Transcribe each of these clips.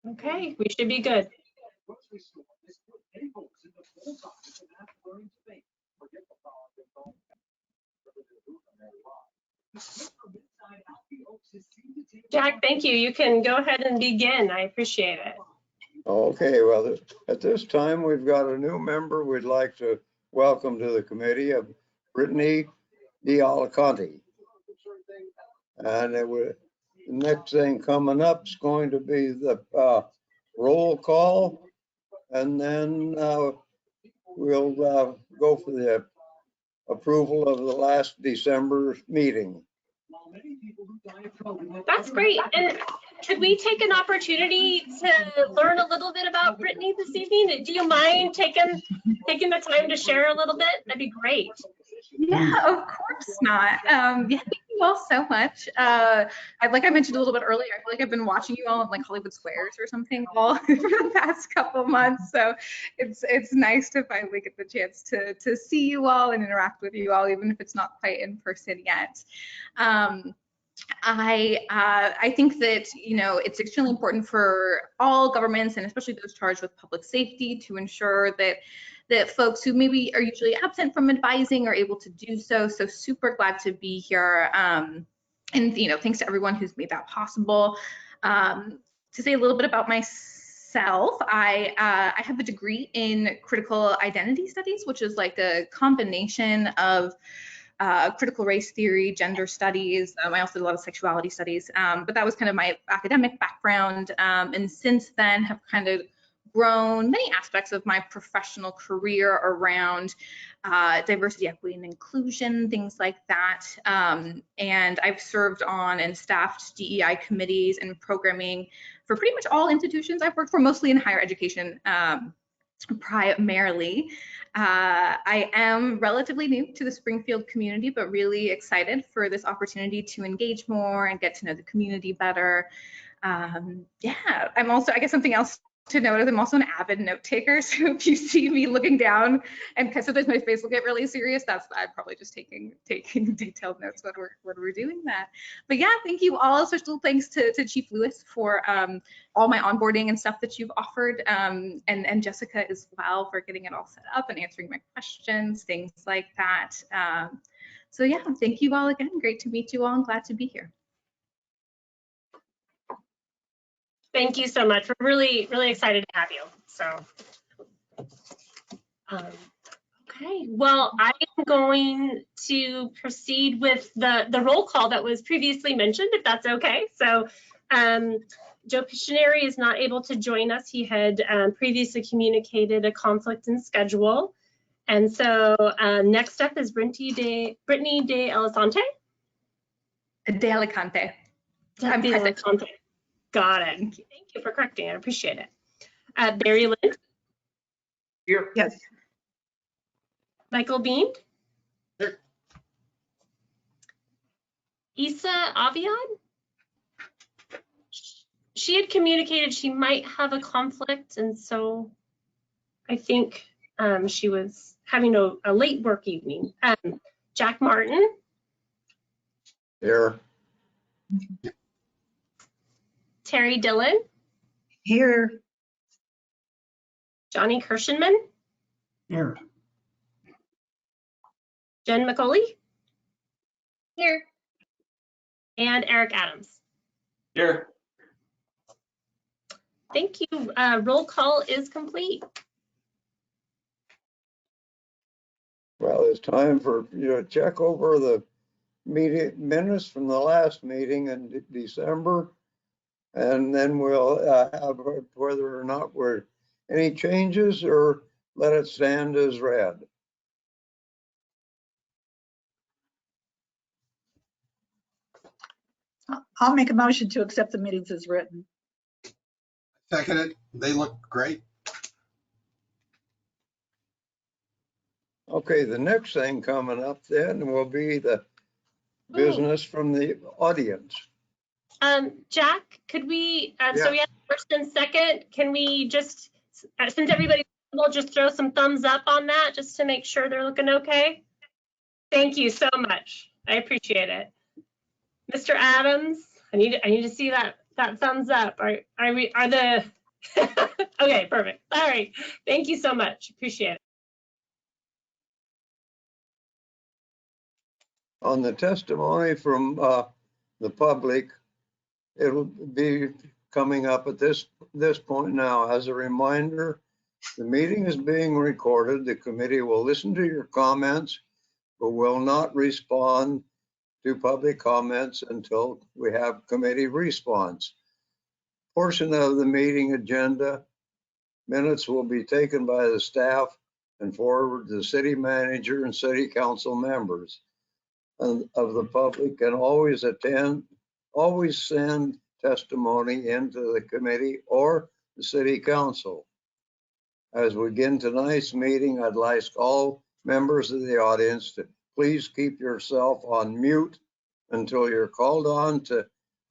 Okay, we should be good. Jack, thank you. You can go ahead and begin. I appreciate it. Okay, well, at this time, we've got a new member we'd like to welcome to the committee, of Brittany D'Alicante. And the next thing coming up is going to be the roll call, and then we'll go for the approval of the last December meeting. That's great. And could we take an opportunity to learn a little bit about Brittany this evening? Do you mind taking the time to share a little bit? That'd be great. Yeah, of course not. Yeah, thank you all so much. Like I mentioned a little bit earlier, I feel like I've been watching you all in like Hollywood Squares or something all for the past couple months. So it's nice to finally get the chance to see you all and interact with you all, even if it's not quite in person yet. I think that, you know, it's extremely important for all governments, and especially those charged with public safety, to ensure that folks who maybe are usually absent from advising are able to do so. So super glad to be here. And, you know, thanks to everyone who's made that possible. To say a little bit about myself, I have a degree in critical identity studies, which is like a combination of critical race theory, gender studies. I also did a lot of sexuality studies, but that was kind of my academic background. And since then have kind of grown many aspects of my professional career around diversity, equity, and inclusion, things like that. And I've served on and staffed DEI committees and programming for pretty much all institutions I've worked for, mostly in higher education. Primarily. I am relatively new to the Springfield community, but really excited for this opportunity to engage more and get to know the community better. Yeah, I'm also, I guess something else to note is I'm also an avid note taker. So if you see me looking down and sometimes my face will get really serious, I'm probably just taking detailed notes when we're doing that. But yeah, thank you all. Special thanks to Chief Lewis for all my onboarding and stuff that you've offered, and Jessica as well for getting it all set up and answering my questions, things like that. So yeah, thank you all again. Great to meet you all and glad to be here. Thank you so much. We're really, really excited to have you. So, okay. Well, I am going to proceed with the roll call that was previously mentioned, if that's okay. So, Joe Pictionary is not able to join us. He had previously communicated a conflict in schedule. And so next up is Brittany D'Alicante. D'Alicante. I'm present. Got it. Thank you for correcting it. I appreciate it. Barry Lind. Here. Yes. Michael Bean. Here. Issa Aviad. She had communicated she might have a conflict, and so I think she was having a late work evening. Jack Martin. Here. Terry Dillon. Here. Johnny Kirshenman. Here. Jen McCauley. Here. And Eric Adams. Here. Thank you. Roll call is complete. Well, it's time for you to check over the meeting minutes from the last meeting in December. And then we'll have whether or not we're any changes or let it stand as read. I'll make a motion to accept the meetings as written. Second it. They look great. Okay, the next thing coming up then will be the business from the audience. Jack, could we, Yeah. So we have first and second, can we just, since everybody's will just throw some thumbs up on that just to make sure they're looking okay? Thank you so much. I appreciate it. Mr. Adams, I need to see that that thumbs up. Are the, okay, perfect. All right. Thank you so much. Appreciate it. On the testimony from the public, it'll be coming up at this point now. As a reminder, the meeting is being recorded. The committee will listen to your comments, but will not respond to public comments until we have committee response. Portion of the meeting agenda minutes will be taken by the staff and forwarded to the city manager and city council members of the public, and always send testimony into the committee or the city council. As we begin tonight's meeting, I'd like all members of the audience to please keep yourself on mute until you're called on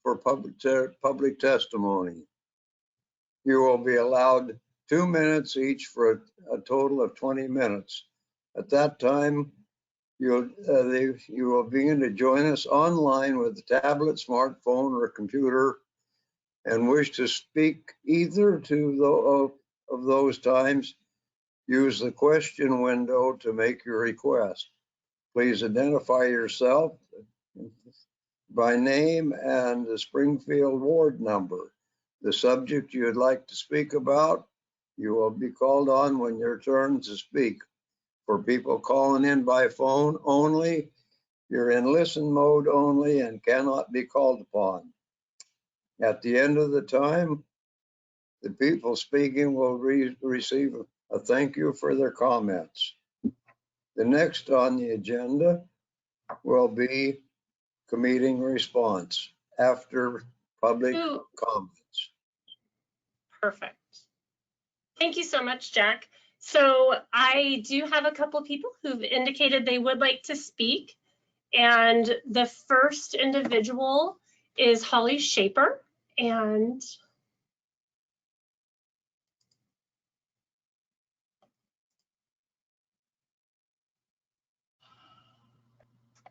for public testimony. You will be allowed 2 minutes each for a total of 20 minutes. At that time, you will begin to join us online with a tablet, smartphone, or computer, and wish to speak either to of those times, use the question window to make your request. Please identify yourself by name and the Springfield ward number. The subject you'd like to speak about, you will be called on when your turn to speak. For people calling in by phone only, you're in listen mode only and cannot be called upon. At the end of the time, the people speaking will receive a thank you for their comments. The next on the agenda will be meeting response after public comments. Perfect. Thank you so much, Jack. So I do have a couple people who've indicated they would like to speak. And the first individual is Holly Shaper. And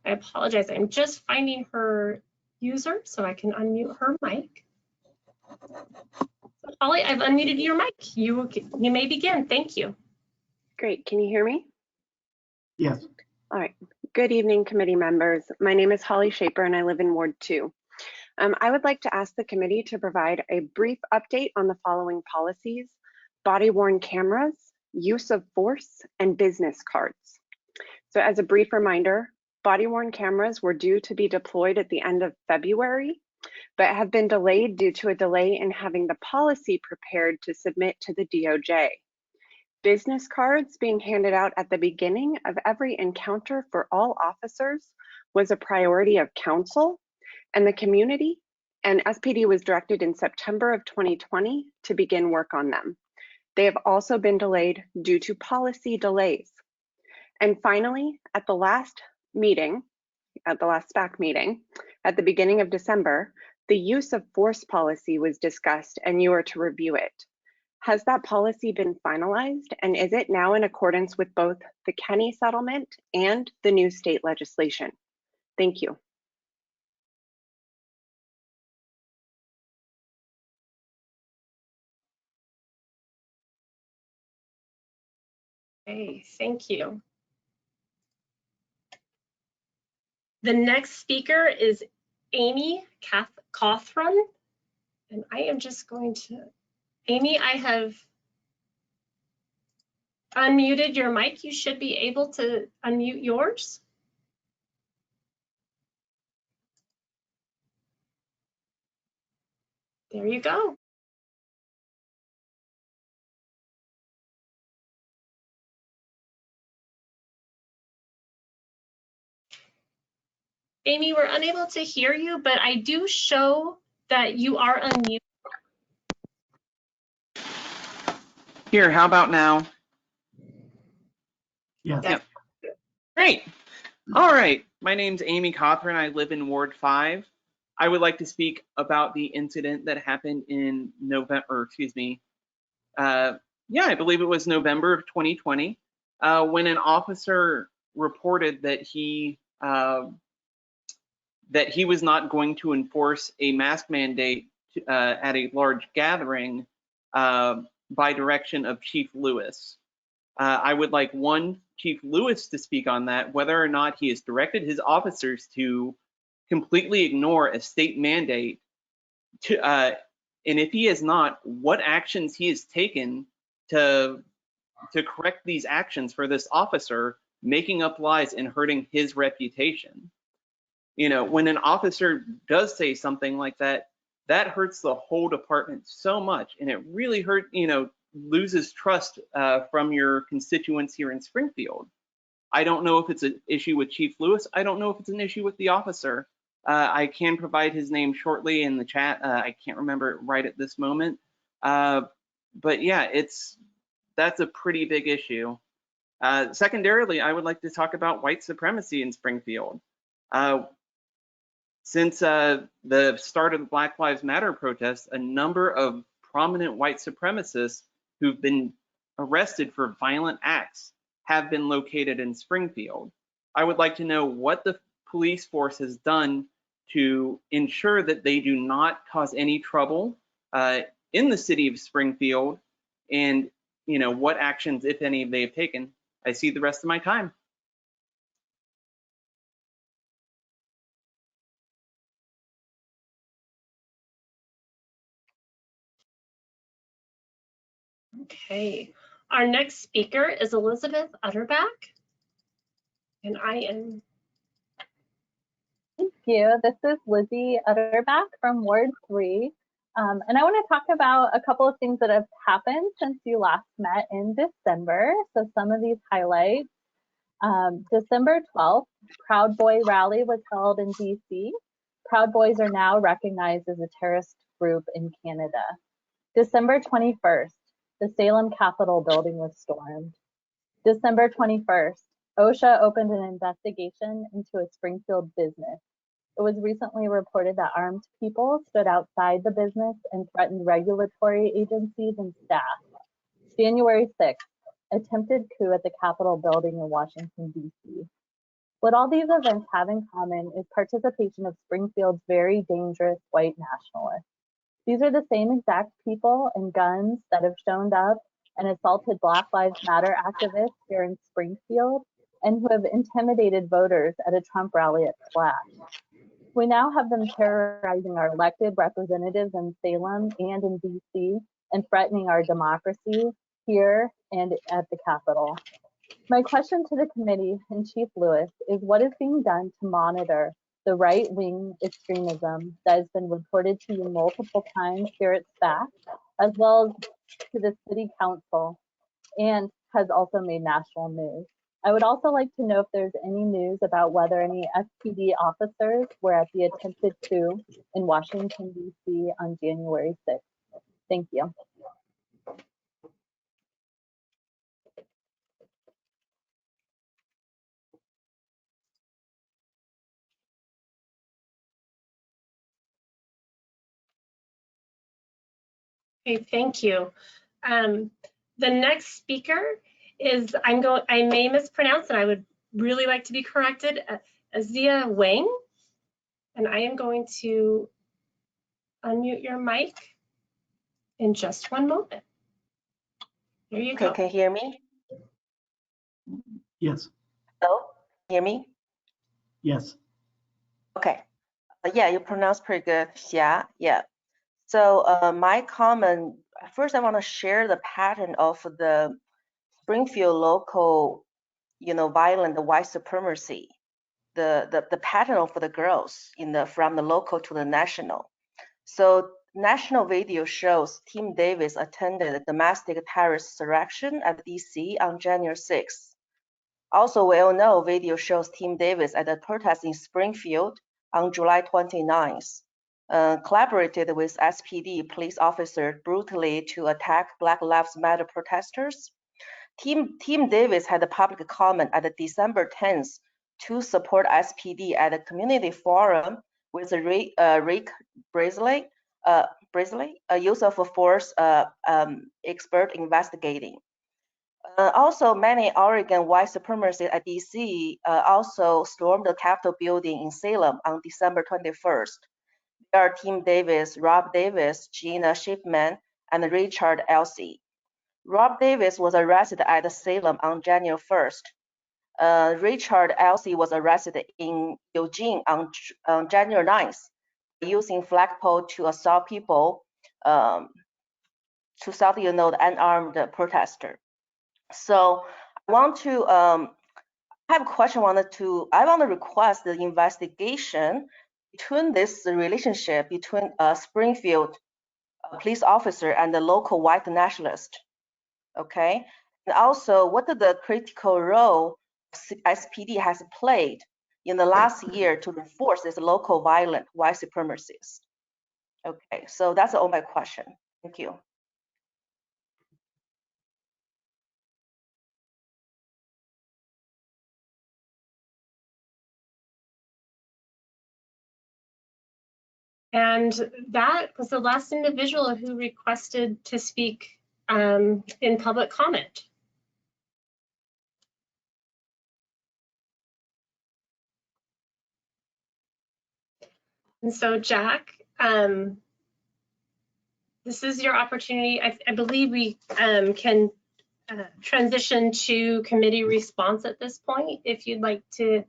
I apologize, I'm just finding her user so I can unmute her mic. So Holly, I've unmuted your mic. You may begin. Thank you. Great. Can you hear me? Yes. All right. Good evening, committee members. My name is Holly Shaper and I live in Ward 2. I would like to ask the committee to provide a brief update on the following policies: body-worn cameras, use of force, and business cards. So as a brief reminder, body-worn cameras were due to be deployed at the end of February, but have been delayed due to a delay in having the policy prepared to submit to the DOJ. Business cards being handed out at the beginning of every encounter for all officers was a priority of council and the community, and SPD was directed in September of 2020 to begin work on them. They have also been delayed due to policy delays. And finally, at the last meeting, at the last SPAC meeting, at the beginning of December, the use of force policy was discussed and you are to review it. Has that policy been finalized, and is it now in accordance with both the Kenny settlement and the new state legislation? Thank you. Okay, thank you. The next speaker is Amy Cawthron, and I am just going to, Amy, I have unmuted your mic. You should be able to unmute yours. There you go. Amy, we're unable to hear you, but I do show that you are unmuted. Here, how about now? Yes. Yep. Great. All right. My name's Amy Cawthron. I live in Ward 5. I would like to speak about the incident that happened in November, I believe it was November of 2020, when an officer reported that he was not going to enforce a mask mandate at a large gathering by direction of Chief Lewis. I would like Chief Lewis to speak on that, whether or not he has directed his officers to completely ignore a state mandate, and if he has not, what actions he has taken to correct these actions for this officer making up lies and hurting his reputation. When an officer does say something like that, that hurts the whole department so much, and it really loses trust from your constituents here in Springfield. I don't know if it's an issue with Chief Lewis. I don't know if it's an issue with the officer. I can provide his name shortly in the chat. I can't remember it right at this moment. But yeah, that's a pretty big issue. Secondarily, I would like to talk about white supremacy in Springfield. Since the start of the Black Lives Matter protests, a number of prominent white supremacists who've been arrested for violent acts have been located in Springfield. I would like to know what the police force has done to ensure that they do not cause any trouble in the city of Springfield, and what actions, if any, they have taken. I see the rest of my time. Okay, our next speaker is Elizabeth Utterback, and I am. Thank you. This is Lizzie Utterback from Ward 3. And I want to talk about a couple of things that have happened since you last met in December. So some of these highlights. December 12th, Proud Boy rally was held in DC. Proud Boys are now recognized as a terrorist group in Canada. December 21st, the Salem Capitol building was stormed. December 21st, OSHA opened an investigation into a Springfield business. It was recently reported that armed people stood outside the business and threatened regulatory agencies and staff. January 6th, attempted coup at the Capitol building in Washington, D.C. What all these events have in common is participation of Springfield's very dangerous white nationalists. These are the same exact people and guns that have shown up and assaulted Black Lives Matter activists here in Springfield and who have intimidated voters at a Trump rally at Splash. We now have them terrorizing our elected representatives in Salem and in DC and threatening our democracy here and at the Capitol. My question to the committee and Chief Lewis is, what is being done to monitor the right-wing extremism that has been reported to you multiple times here at SPAC, as well as to the City Council, and has also made national news? I would also like to know if there's any news about whether any SPD officers were at the attempted coup in Washington, D.C. on January 6th. Thank you. Okay, thank you. The next speaker is, I may mispronounce, and I would really like to be corrected, Azia Wang. And I am going to unmute your mic in just one moment. Here you go. Can you hear me? Yes. Hello? Hear me? Yes. Okay. Yeah, you pronounce pretty good. Yeah. So my comment, first I want to share the pattern of the Springfield local, violent white supremacy, the pattern of the girls from the local to the national. So national video shows Tim Davis attended a domestic terrorist insurrection at DC on January 6th. Also, we all know video shows Tim Davis at a protest in Springfield on July 29th. Collaborated with SPD police officers brutally to attack Black Lives Matter protesters. Tim Davis had a public comment at the December 10th to support SPD at a community forum with Rick Brisley, a use of force expert investigating. Also, many Oregon white supremacists at DC also stormed the Capitol building in Salem on December 21st. are Tim Davis, Rob Davis, Gina Shipman, and Richard Elsey. Rob Davis was arrested at Salem on January 1st. Richard Elsey was arrested in Eugene on January 9th, using flagpole to assault people, to stop, the unarmed protester. So I want to have a question. I want to request the investigation between this relationship between Springfield police officer and the local white nationalist. Okay, and also what the critical role SPD has played in the last year to reinforce this local violent white supremacists. Okay, so that's all my question. Thank you. And that was the last individual who requested to speak in public comment. And so, Jack, this is your opportunity. I believe we can transition to committee response at this point, if you'd like to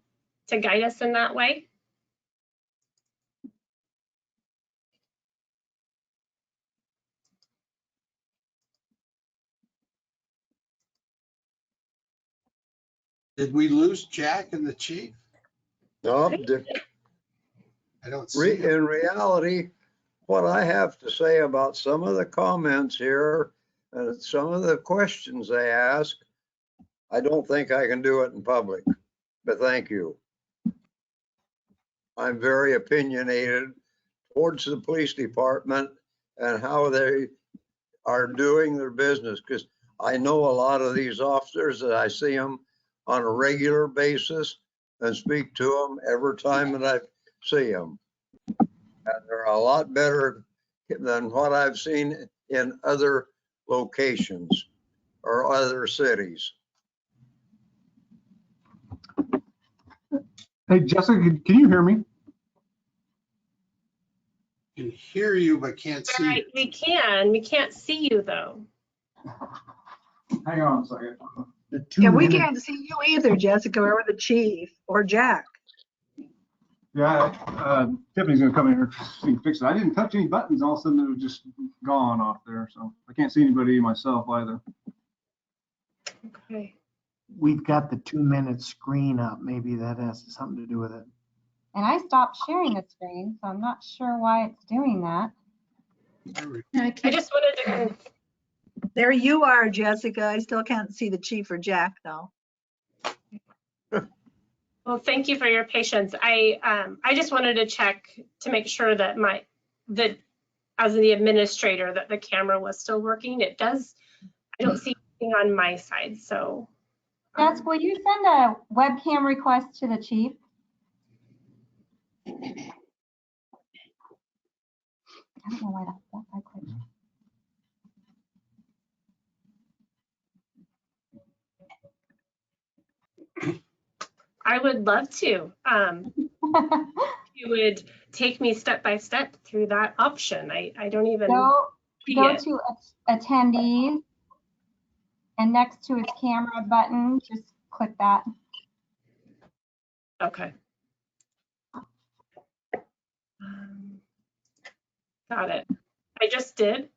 guide us in that way. Did we lose Jack and the chief? No, I don't see him. in reality, what I have to say about some of the comments here and some of the questions they ask, I don't think I can do it in public, but thank you. I'm very opinionated towards the police department and how they are doing their business, because I know a lot of these officers that I see them on a regular basis and speak to them every time that I see them. And they're a lot better than what I've seen in other locations or other cities. Hey, Jessica, can you hear me? Can hear you, but can't see. Right, we can. We can't see you though. Hang on a second. Yeah, we can't see you either, Jessica, or the chief, or Jack. Yeah, Tiffany's gonna come in here to fix it. I didn't touch any buttons. All of a sudden, it was just gone off there. So I can't see anybody myself either. Okay. We've got the 2-minute screen up. Maybe that has something to do with it. And I stopped sharing the screen, so I'm not sure why it's doing that. I just wanted to. There you are, Jessica. I still can't see the chief or Jack, though. Well, thank you for your patience. I just wanted to check to make sure that as the administrator, that the camera was still working. It does. I don't see anything on my side, so. Jess, will you send a webcam request to the chief? I don't know why that quick. I would love to. You would take me step by step through that option. I don't even go it. To attendees, and next to its camera button, just click that. Okay. Got it. I just did.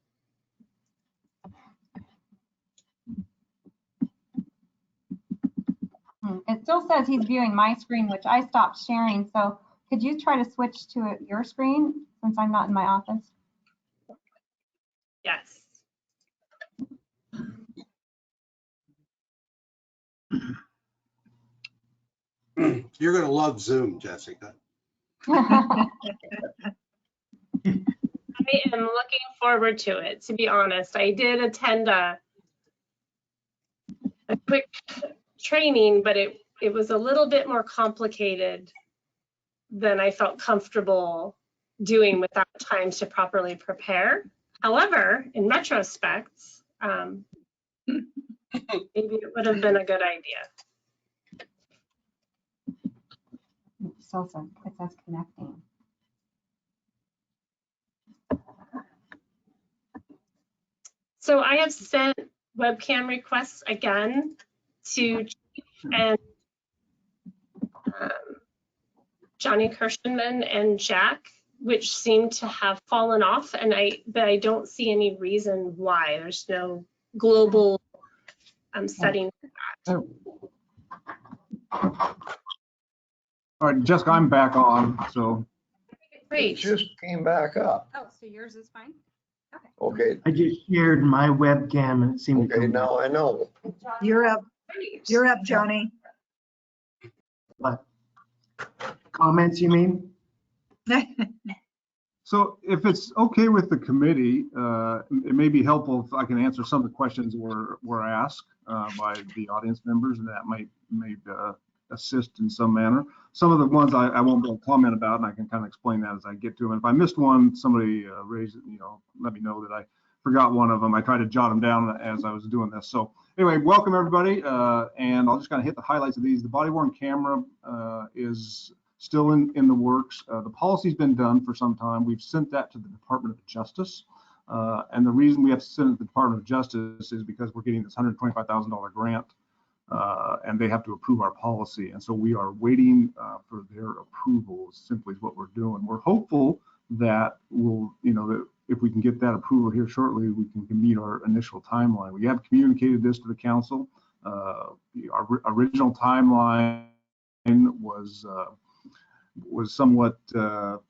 It still says he's viewing my screen, which I stopped sharing. So could you try to switch to your screen since I'm not in my office? Yes. You're going to love Zoom, Jessica. I am looking forward to it, to be honest. I did attend a quick training, but it was a little bit more complicated than I felt comfortable doing without time to properly prepare. However, in retrospect, maybe it would have been a good idea. So it says connecting. So I have sent webcam requests again to Chief and Johnny Kirschenman and Jack, which seem to have fallen off, and but I don't see any reason why. There's no global setting for that. All right, Jessica, I'm back on, so. It Great. just came back up. Oh, so yours is fine? Okay. Okay, I just shared my webcam and it seemed to okay, come back. now I know. You're up. Great. You're up, Johnny. What? Comments, you mean? So if it's okay with the committee, it may be helpful if I can answer some of the questions were asked by the audience members, and that may assist in some manner. Some of the ones I won't be able to comment about, and I can kind of explain that as I get to them. And if I missed one, somebody raise it, let me know that I forgot one of them. I tried to jot them down as I was doing this. So anyway, welcome everybody, and I'll just kind of hit the highlights of these. The body-worn camera is still in the works. The policy's been done for some time. We've sent that to the Department of Justice. And the reason we have to send it to the Department of Justice is because we're getting this $125,000 grant, and they have to approve our policy. And so we are waiting for their approval, simply is what we're doing. We're hopeful that that if we can get that approval here shortly, we can meet our initial timeline. We have communicated this to the council. Our original timeline was somewhat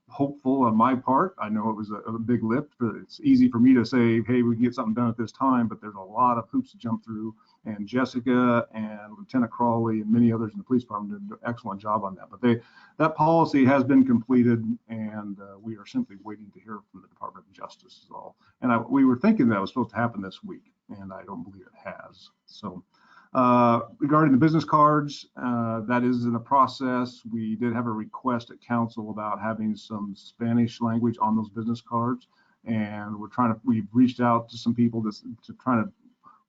hopeful on my part. I know it was a big lift, but it's easy for me to say, hey, we can get something done at this time, but there's a lot of hoops to jump through, and Jessica and Lieutenant Crawley and many others in the police department did an excellent job on that. But that policy has been completed, and we are simply waiting to hear from the Department of Justice is all. And we were thinking that was supposed to happen this week, and I don't believe it has. So regarding the business cards, that is in the process. We did have a request at council about having some Spanish language on those business cards, and we've reached out to some people to try to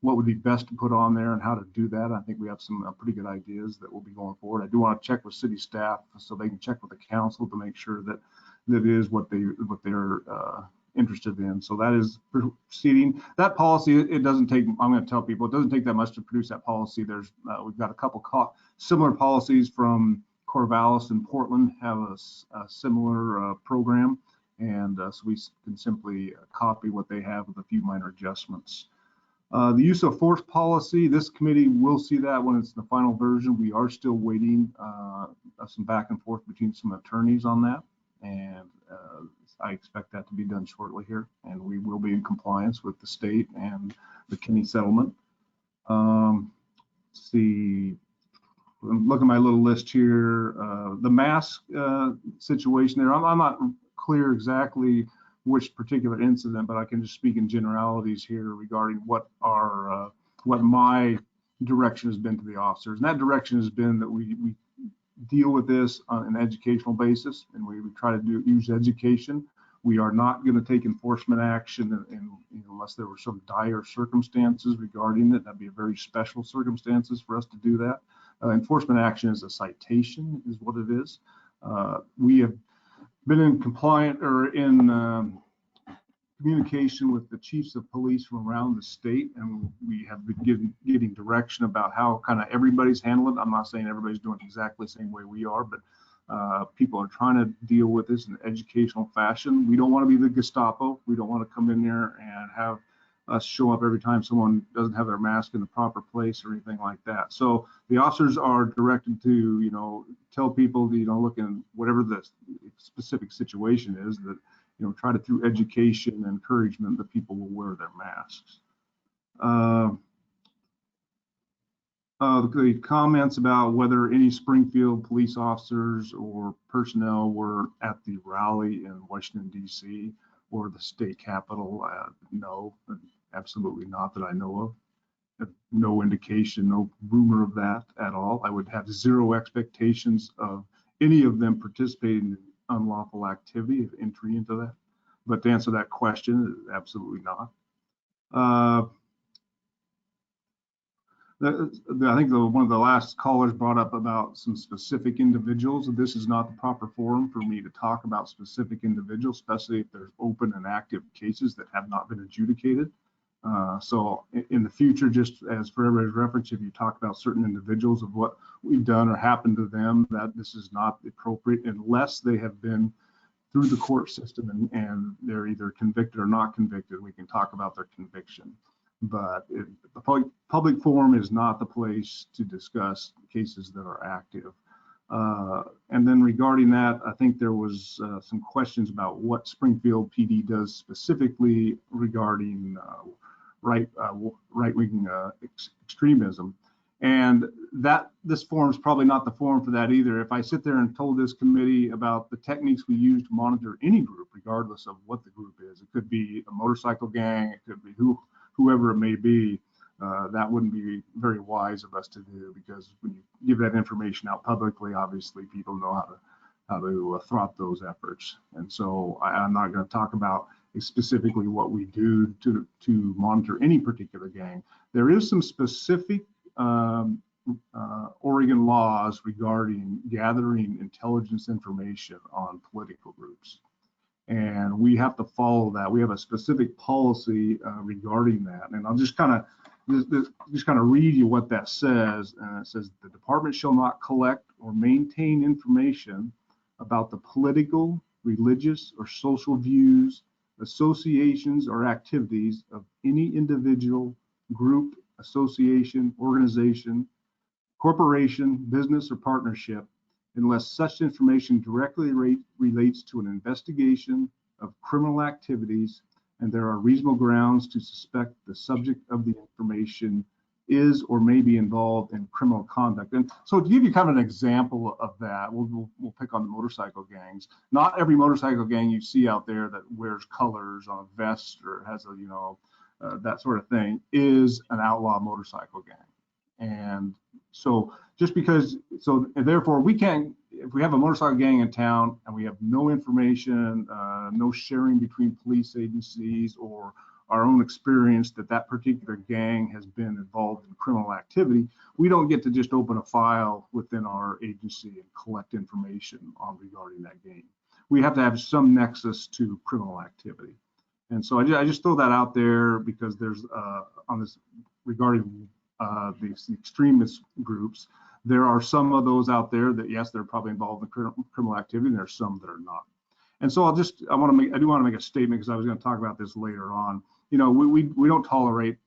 what would be best to put on there and how to do that. I think we have some pretty good ideas that will be going forward. I do want to check with city staff so they can check with the council to make sure that that is what they're interested in. So that is proceeding. That policy, it doesn't take, I'm going to tell people, it doesn't take that much to produce that policy. We've got a couple similar policies from Corvallis and Portland have a similar program, and so we can simply copy what they have with a few minor adjustments. The use of force policy, this committee will see that when it's the final version. We are still waiting some back and forth between some attorneys on that, and I expect that to be done shortly here, and we will be in compliance with the state and the Kinney settlement. See, look at my little list here. The mask situation there, I'm not clear exactly which particular incident, but I can just speak in generalities here regarding what my direction has been to the officers. And that direction has been that we deal with this on an educational basis, and we try to use education. We are not going to take enforcement action unless there were some dire circumstances regarding it. That'd be a very special circumstances for us to do that. Enforcement action is a citation, is what it is. We have been in communication with the chiefs of police from around the state, and we have been getting direction about how kind of everybody's handling it. I'm not saying everybody's doing it exactly the same way we are, but people are trying to deal with this in an educational fashion. We don't want to be the Gestapo. We don't want to come in there and have us show up every time someone doesn't have their mask in the proper place or anything like that. So the officers are directed to, tell people, look, in whatever the specific situation is, that, try to, through education and encouragement, that people will wear their masks. The comments about whether any Springfield police officers or personnel were at the rally in Washington, D.C. or the state capitol, no, absolutely not that I know of. No indication, no rumor of that at all. I would have zero expectations of any of them participating in unlawful activity of entry into that. But to answer that question, absolutely not. I think one of the last callers brought up about some specific individuals. This is not the proper forum for me to talk about specific individuals, especially if there's open and active cases that have not been adjudicated. So in the future, just as for everybody's reference, if you talk about certain individuals of what we've done or happened to them, that this is not appropriate unless they have been through the court system and they're either convicted or not convicted. We can talk about their conviction. But the public forum is not the place to discuss cases that are active. And then regarding that, I think there was some questions about what Springfield PD does specifically regarding right-wing extremism. And that this forum is probably not the forum for that either. If I sit there and told this committee about the techniques we use to monitor any group, regardless of what the group is, it could be a motorcycle gang, it could be whoever it may be, that wouldn't be very wise of us to do, because when you give that information out publicly, obviously people know how to thwart those efforts. And so I'm not going to talk about specifically what we do to monitor any particular gang. There is some specific Oregon laws regarding gathering intelligence information on political groups, and we have to follow that. We have a specific policy regarding that, and I'll just kind of read you what that says. It says the department shall not collect or maintain information about the political, religious, or social views, associations, or activities of any individual, group, association, organization, corporation, business, or partnership, unless such information directly relates to an investigation of criminal activities and there are reasonable grounds to suspect the subject of the information is or may be involved in criminal conduct. And so to give you kind of an example of that, we'll pick on the motorcycle gangs. Not every motorcycle gang you see out there that wears colors on a vest or has a, that sort of thing is an outlaw motorcycle gang. And so just because, so therefore we can't, if we have a motorcycle gang in town and we have no information, no sharing between police agencies or our own experience that particular gang has been involved in criminal activity, we don't get to just open a file within our agency and collect information on regarding that gang. We have to have some nexus to criminal activity. And so I just throw that out there because there's on this regarding these extremist groups, there are some of those out there that, yes, they're probably involved in criminal activity, and there's some that are not. And so I do want to make a statement, because I was going to talk about this later on. We don't tolerate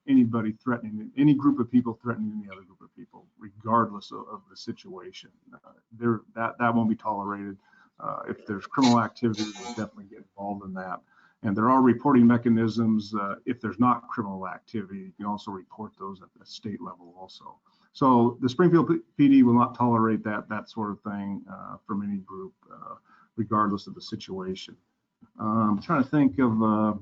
anybody threatening any group of people, threatening any other group of people, regardless of the situation. That won't be tolerated. If there's criminal activity, we'll definitely get involved in that. And there are reporting mechanisms. If there's not criminal activity, you can also report those at the state level also. So the Springfield PD will not tolerate that sort of thing from any group, regardless of the situation. I'm trying to think of,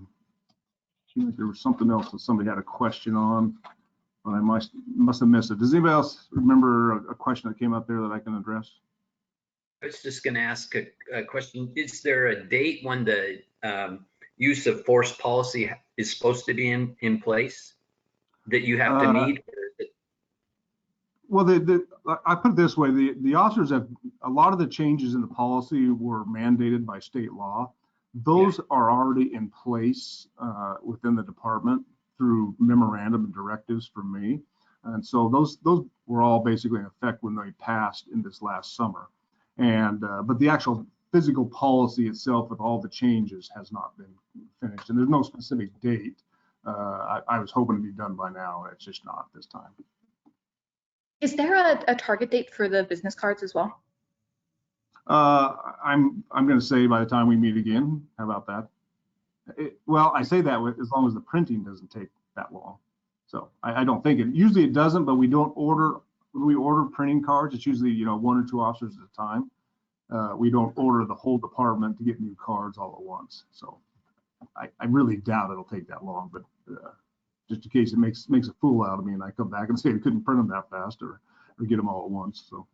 there was something else that somebody had a question on, but I must have missed it. Does anybody else remember a question that came up there that I can address? I was just going to ask a question. Is there a date when the use of force policy is supposed to be in place that you have to meet? Well, I put it this way, the officers have, a lot of the changes in the policy were mandated by state law. Those are already in place within the department through memorandum and directives from me. And so those were all basically in effect when they passed in this last summer. And but the actual physical policy itself with all the changes has not been finished. And there's no specific date. I was hoping to be done by now. It's just not this time. Is there a target date for the business cards as well? I'm going to say by the time we meet again. How about that? Well, I say that as long as the printing doesn't take that long. So I don't think usually it doesn't, but we don't order, when we order printing cards, it's usually, one or two officers at a time. We don't order the whole department to get new cards all at once. So I really doubt it'll take that long, but just in case it makes a fool out of me and I come back and say we couldn't print them that fast or get them all at once. So,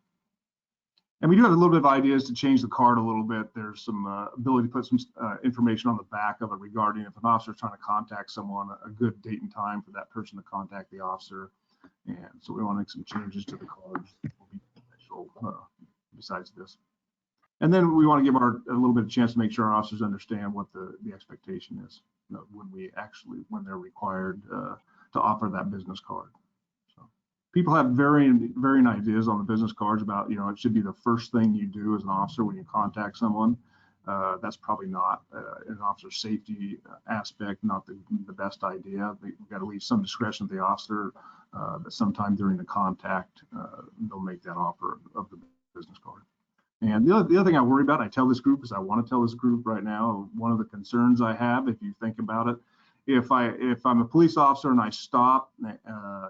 and we do have a little bit of ideas to change the card a little bit. There's some ability to put some information on the back of it regarding if an officer is trying to contact someone, a good date and time for that person to contact the officer. And so we want to make some changes to the cards that will be beneficial besides this. And then we want to give a little bit of chance to make sure our officers understand what the expectation is, you know, when they're required to offer that business card. So people have varying ideas on the business cards about, you know, it should be the first thing you do as an officer when you contact someone. That's probably not an officer safety aspect, not the best idea. We've got to leave some discretion to the officer that sometime during the contact, they'll make that offer of the business card. And the other thing I worry about, I tell this group, is I want to tell this group right now, one of the concerns I have, if you think about it, if I'm a police officer and I stop,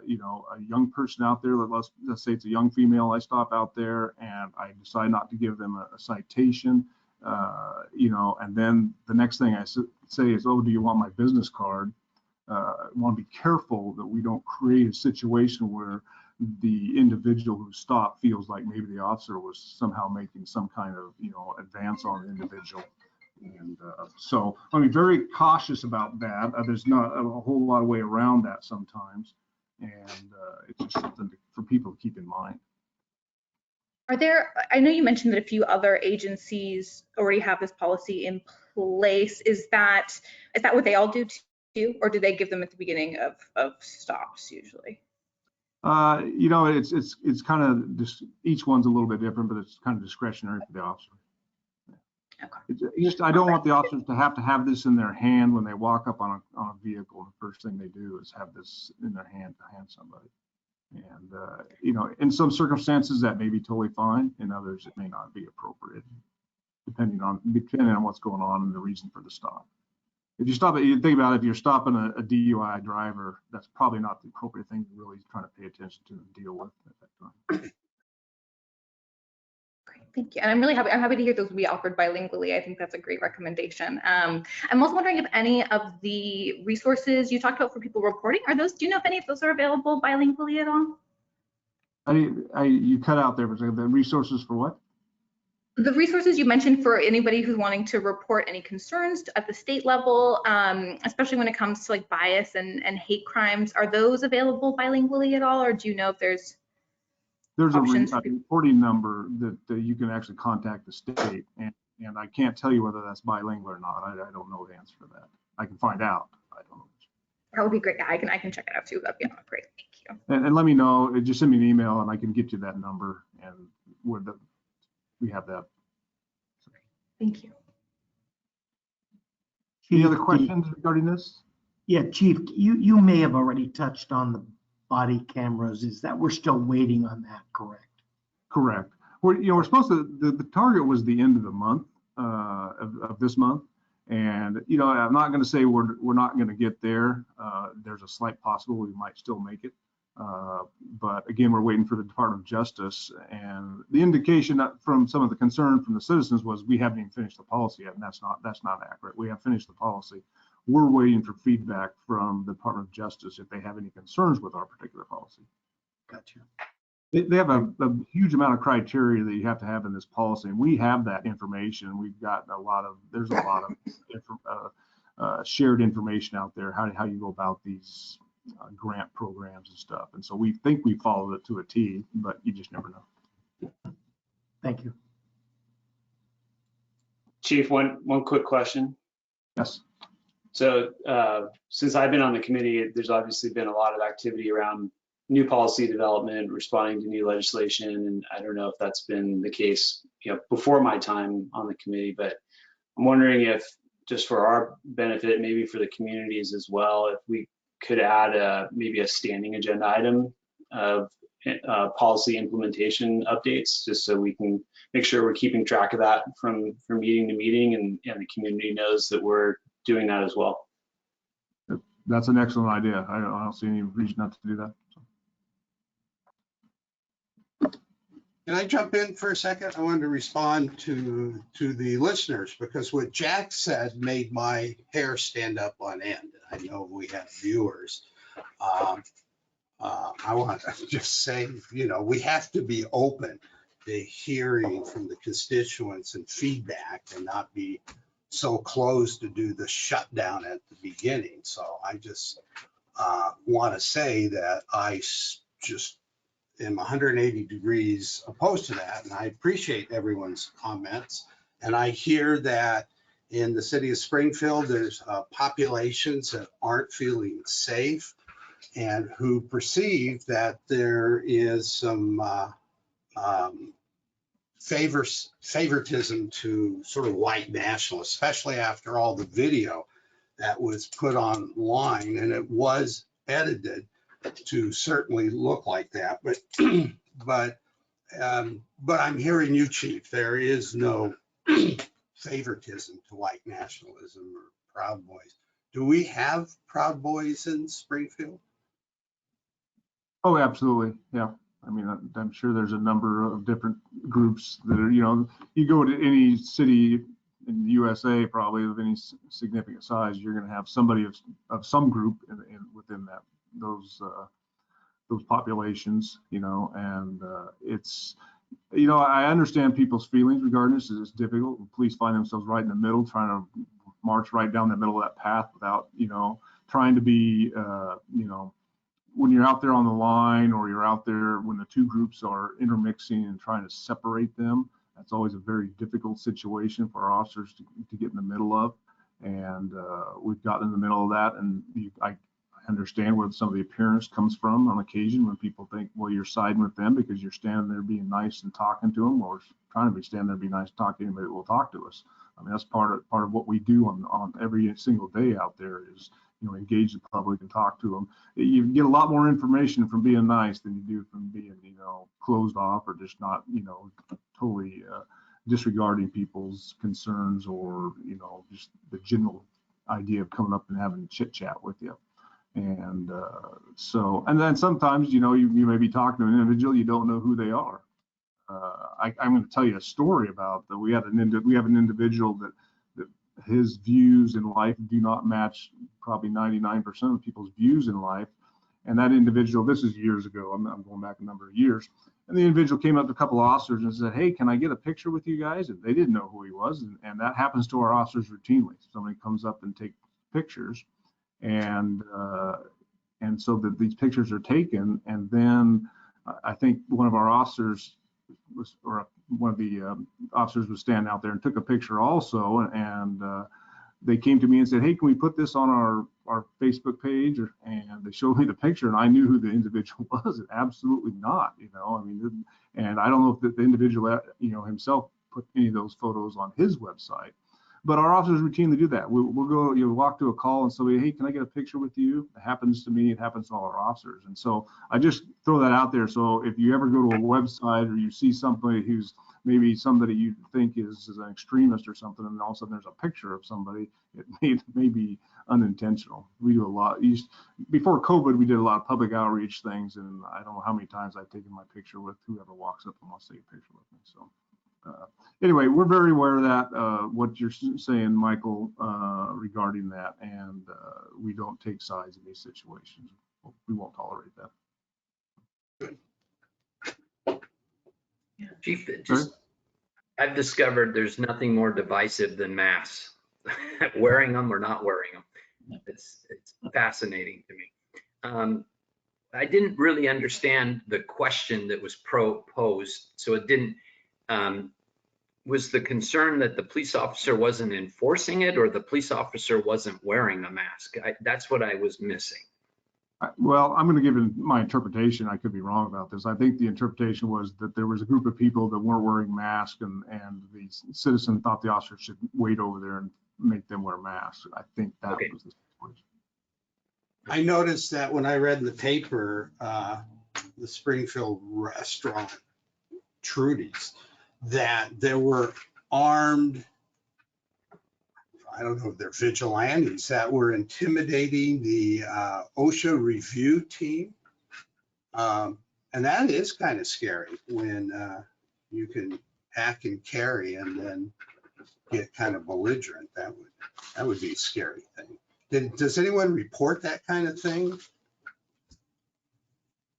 you know, a young person out there, let's say it's a young female, I stop out there and I decide not to give them a citation, you know, and then the next thing I say is, oh, do you want my business card? I want to be careful that we don't create a situation where the individual who stopped feels like maybe the officer was somehow making some kind of, you know, advance on the individual. And so I'm very cautious about that. There's not a whole lot of way around that sometimes. And it's just something for people to keep in mind. Are there, I know you mentioned that a few other agencies already have this policy in place. Is that what they all do too? Or do they give them at the beginning of stops usually? You know, it's kind of just, each one's a little bit different, but it's kind of discretionary for the officer. Okay. I don't want the officers to have this in their hand when they walk up on a vehicle. The first thing they do is have this in their hand to hand somebody. And you know, in some circumstances that may be totally fine. In others, it may not be appropriate, depending on what's going on and the reason for the stop. If you stop it, you think about it, if you're stopping a DUI driver, that's probably not the appropriate thing to really try to pay attention to and deal with at that time. Great, thank you. And I'm happy to hear those will be offered bilingually. I think that's a great recommendation. I'm also wondering if any of the resources you talked about for people reporting, do you know if any of those are available bilingually at all? You cut out there, but the resources for what? The resources you mentioned for anybody who's wanting to report any concerns at the state level, especially when it comes to like bias and hate crimes, are those available bilingually at all, or do you know if there's a reporting number that you can actually contact the state, and I can't tell you whether that's bilingual or not. I don't know the answer to that. I can find out. I don't know. That would be great. Yeah, I can check it out too. That'd be great. Thank you. And let me know. Just send me an email, and I can get you that number and we have that. Thank you. Any other questions regarding this? Yeah, Chief, you may have already touched on the body cameras. Is that we're still waiting on that, correct? Correct. We're supposed to, the target was the end of the month, of this month. And, you know, I'm not going to say we're not going to get there. There's a slight possibility we might still make it. But again, we're waiting for the Department of Justice, and the indication from some of the concern from the citizens was we haven't even finished the policy yet, and that's not accurate. We have finished the policy. We're waiting for feedback from the Department of Justice if they have any concerns with our particular policy. Gotcha. They have a huge amount of criteria that you have to have in this policy, and we have that information. We've got there's a lot of shared information out there, how you go about these grant programs and stuff. And so we think we followed it to a T, but you just never know. Thank you. Chief, one quick question. Yes. So since I've been on the committee, there's obviously been a lot of activity around new policy development, responding to new legislation. And I don't know if that's been the case, you know, before my time on the committee, but I'm wondering if, just for our benefit, maybe for the communities as well, if we could add maybe a standing agenda item of policy implementation updates, just so we can make sure we're keeping track of that from meeting to meeting, and the community knows that we're doing that as well. That's an excellent idea. I don't see any reason not to do that. Can I jump in for a second? I wanted to respond to the listeners, because what Jack said made my hair stand up on end. I know we have viewers. I want to just say, you know, we have to be open to hearing from the constituents and feedback, and not be so closed to do the shutdown at the beginning. So I just want to say that I just am 180 degrees opposed to that, and I appreciate everyone's comments. And I hear that in the city of Springfield, there's populations that aren't feeling safe and who perceive that there is some favoritism to sort of white nationalists, especially after all the video that was put online, and it was edited to certainly look like that. But I'm hearing you, Chief. There is no favoritism to white nationalism or Proud Boys. Do we have Proud Boys in Springfield? Oh, absolutely. Yeah. I mean, I'm sure there's a number of different groups that are, you know, you go to any city in the USA, probably of any significant size, you're going to have somebody of some group within that, those populations, you know, and it's, you know, I understand people's feelings regarding this. It's difficult. Police find themselves right in the middle, trying to march right down the middle of that path without, you know, trying to be, you know, when you're out there on the line, or you're out there when the two groups are intermixing and trying to separate them, that's always a very difficult situation for our officers to get in the middle of. And we've gotten in the middle of that, and I understand where some of the appearance comes from on occasion when people think, well, you're siding with them because you're standing there being nice and talking to them, or trying to be standing there being nice and talking to anybody that will talk to us. I mean, that's part of what we do on every single day out there is, you know, engage the public and talk to them. You get a lot more information from being nice than you do from being, you know, closed off or just not, you know, totally disregarding people's concerns, or, you know, just the general idea of coming up and having a chit chat with you. And so, and then sometimes, you know, you may be talking to an individual, you don't know who they are. I'm going to tell you a story about that. We have an individual that his views in life do not match probably 99% of people's views in life. And that individual, this is years ago, I'm going back a number of years, and the individual came up to a couple of officers and said, hey, can I get a picture with you guys? And they didn't know who he was. And that happens to our officers routinely. Somebody comes up and takes pictures, and so that these pictures are taken. And then I think one of our officers was, or one of the officers was standing out there and took a picture also, and they came to me and said, hey, can we put this on our Facebook page? And they showed me the picture, and I knew who the individual was. Absolutely not, you know, I mean, and I don't know if the individual, you know, himself put any of those photos on his website. But our officers routinely do that. We'll go, you know, walk to a call and say, hey, can I get a picture with you? It happens to me. It happens to all our officers. And so I just throw that out there. So if you ever go to a website, or you see somebody who's maybe somebody you think is an extremist or something, and all of a sudden there's a picture of somebody, it may be unintentional. We do a lot. Before COVID, we did a lot of public outreach things, and I don't know how many times I've taken my picture with whoever walks up and wants to take a picture with me. So. Anyway, we're very aware of that, what you're saying, Michael, regarding that, and we don't take sides in these situations. We won't tolerate that. Chief, I've discovered there's nothing more divisive than masks, wearing them or not wearing them. It's fascinating to me. I didn't really understand the question that was proposed, so it didn't. Was the concern that the police officer wasn't enforcing it, or the police officer wasn't wearing a mask? That's what I was missing. Well, I'm going to give it my interpretation. I could be wrong about this. I think the interpretation was that there was a group of people that weren't wearing masks, and the citizen thought the officer should wait over there and make them wear masks. I think that was the situation. I noticed that when I read in the paper, the Springfield restaurant, Trudy's, that there were armed, I don't know if they're vigilantes, that were intimidating the OSHA review team. And that is kind of scary when you can hack and carry and then get kind of belligerent. That would be a scary thing. Does anyone report that kind of thing?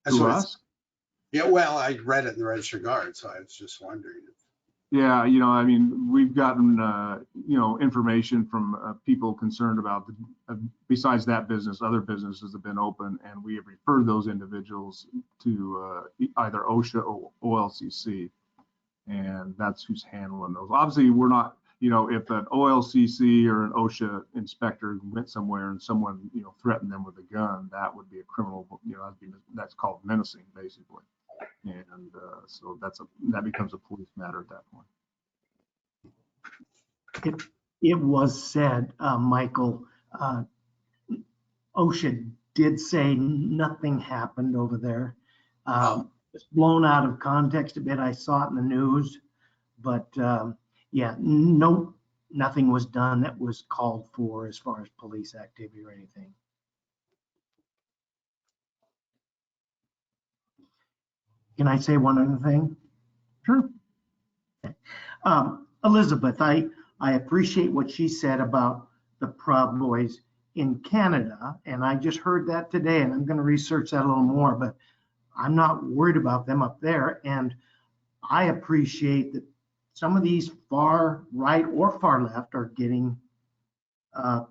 To us? Yeah, well, I read it in the Register Guard, so I was just wondering. Yeah, I mean, we've gotten, information from people concerned about, besides that business, other businesses have been open, and we have referred those individuals to either OSHA or OLCC, and that's who's handling those. Obviously, we're not, if an OLCC or an OSHA inspector went somewhere and someone, threatened them with a gun, that would be a criminal, that's called menacing, basically. And so that becomes a police matter at that point. It was said, Michael, OSHA did say nothing happened over there. It's blown out of context a bit. I saw it in the news, but yeah, nothing was done that was called for as far as police activity or anything. Can I say one other thing? Sure. Elizabeth, I appreciate what she said about the Proud Boys in Canada, and I just heard that today, and I'm going to research that a little more, but I'm not worried about them up there. And I appreciate that some of these far right or far left are getting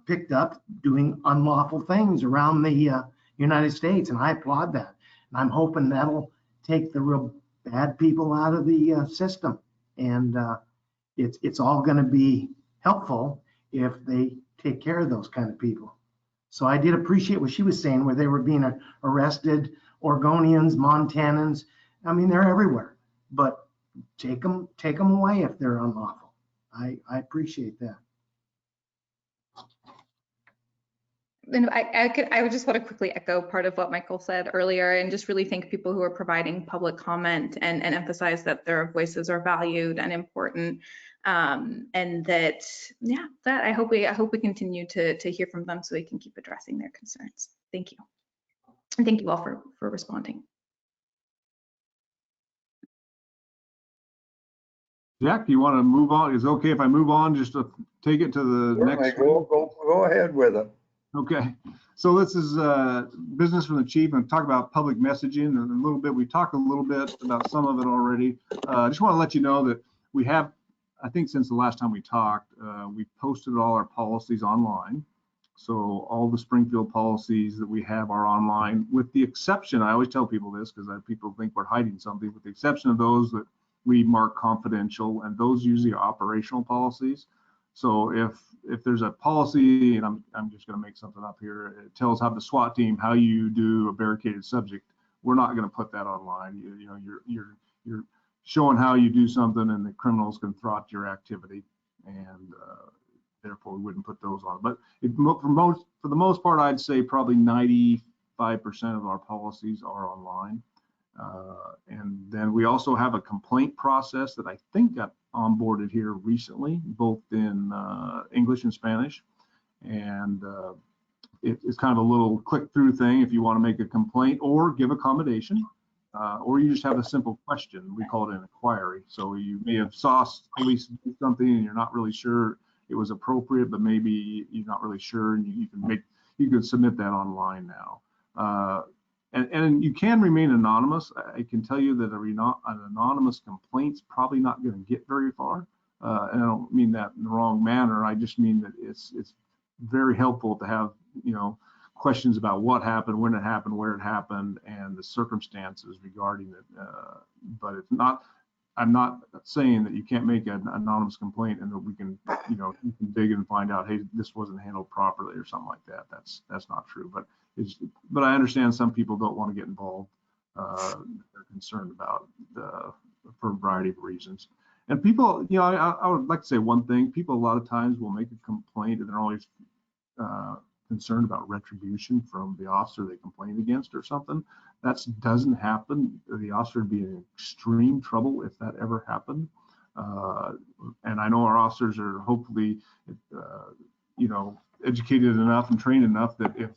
picked up doing unlawful things around the United States, and I applaud that. And I'm hoping that'll take the real bad people out of the system. And it's all going to be helpful if they take care of those kind of people. So I did appreciate what she was saying, where they were being arrested, Oregonians, Montanans. I mean, they're everywhere, but take them away if they're unlawful. I appreciate that. And I would just want to quickly echo part of what Michael said earlier, and just really thank people who are providing public comment and emphasize that their voices are valued and important. And that, yeah, that I hope we continue to hear from them so we can keep addressing their concerns. Thank you. And thank you all for responding. Jack, do you want to move on? Is it okay if I move on just to take it to the next? Go ahead with it. Okay, so this is business from the chief, and talk about public messaging and a little bit. We talked a little bit about some of it already. I just want to let you know that we have, I think since the last time we talked, we posted all our policies online. So all the Springfield policies that we have are online, with the exception, I always tell people this because people think we're hiding something, with the exception of those that we mark confidential, and those usually are operational policies. So if there's a policy, and I'm just going to make something up here, it tells how the SWAT team how you do a barricaded subject. We're not going to put that online. You're showing how you do something, and the criminals can thwart your activity, and therefore we wouldn't put those on. But for the most part, I'd say probably 95% of our policies are online. And then we also have a complaint process that I think got onboarded here recently, both in English and Spanish. And it's kind of a little click through thing if you want to make a complaint or give accommodation, or you just have a simple question. We call it an inquiry. So you may have saw police do something and you're not really sure it was appropriate, but maybe you're not really sure, and you can submit that online now. And you can remain anonymous. I can tell you that an anonymous complaint's probably not going to get very far. And I don't mean that in the wrong manner. I just mean that it's very helpful to have, questions about what happened, when it happened, where it happened, and the circumstances regarding it. But it's not, I'm not saying that you can't make an anonymous complaint and that we can, you can dig and find out, hey, this wasn't handled properly or something like that. That's not true. But I understand some people don't want to get involved. They're concerned about for a variety of reasons. And people, I would like to say one thing. People a lot of times will make a complaint and they're always concerned about retribution from the officer they complained against or something. That doesn't happen. The officer would be in extreme trouble if that ever happened. And I know our officers are hopefully, educated enough and trained enough that if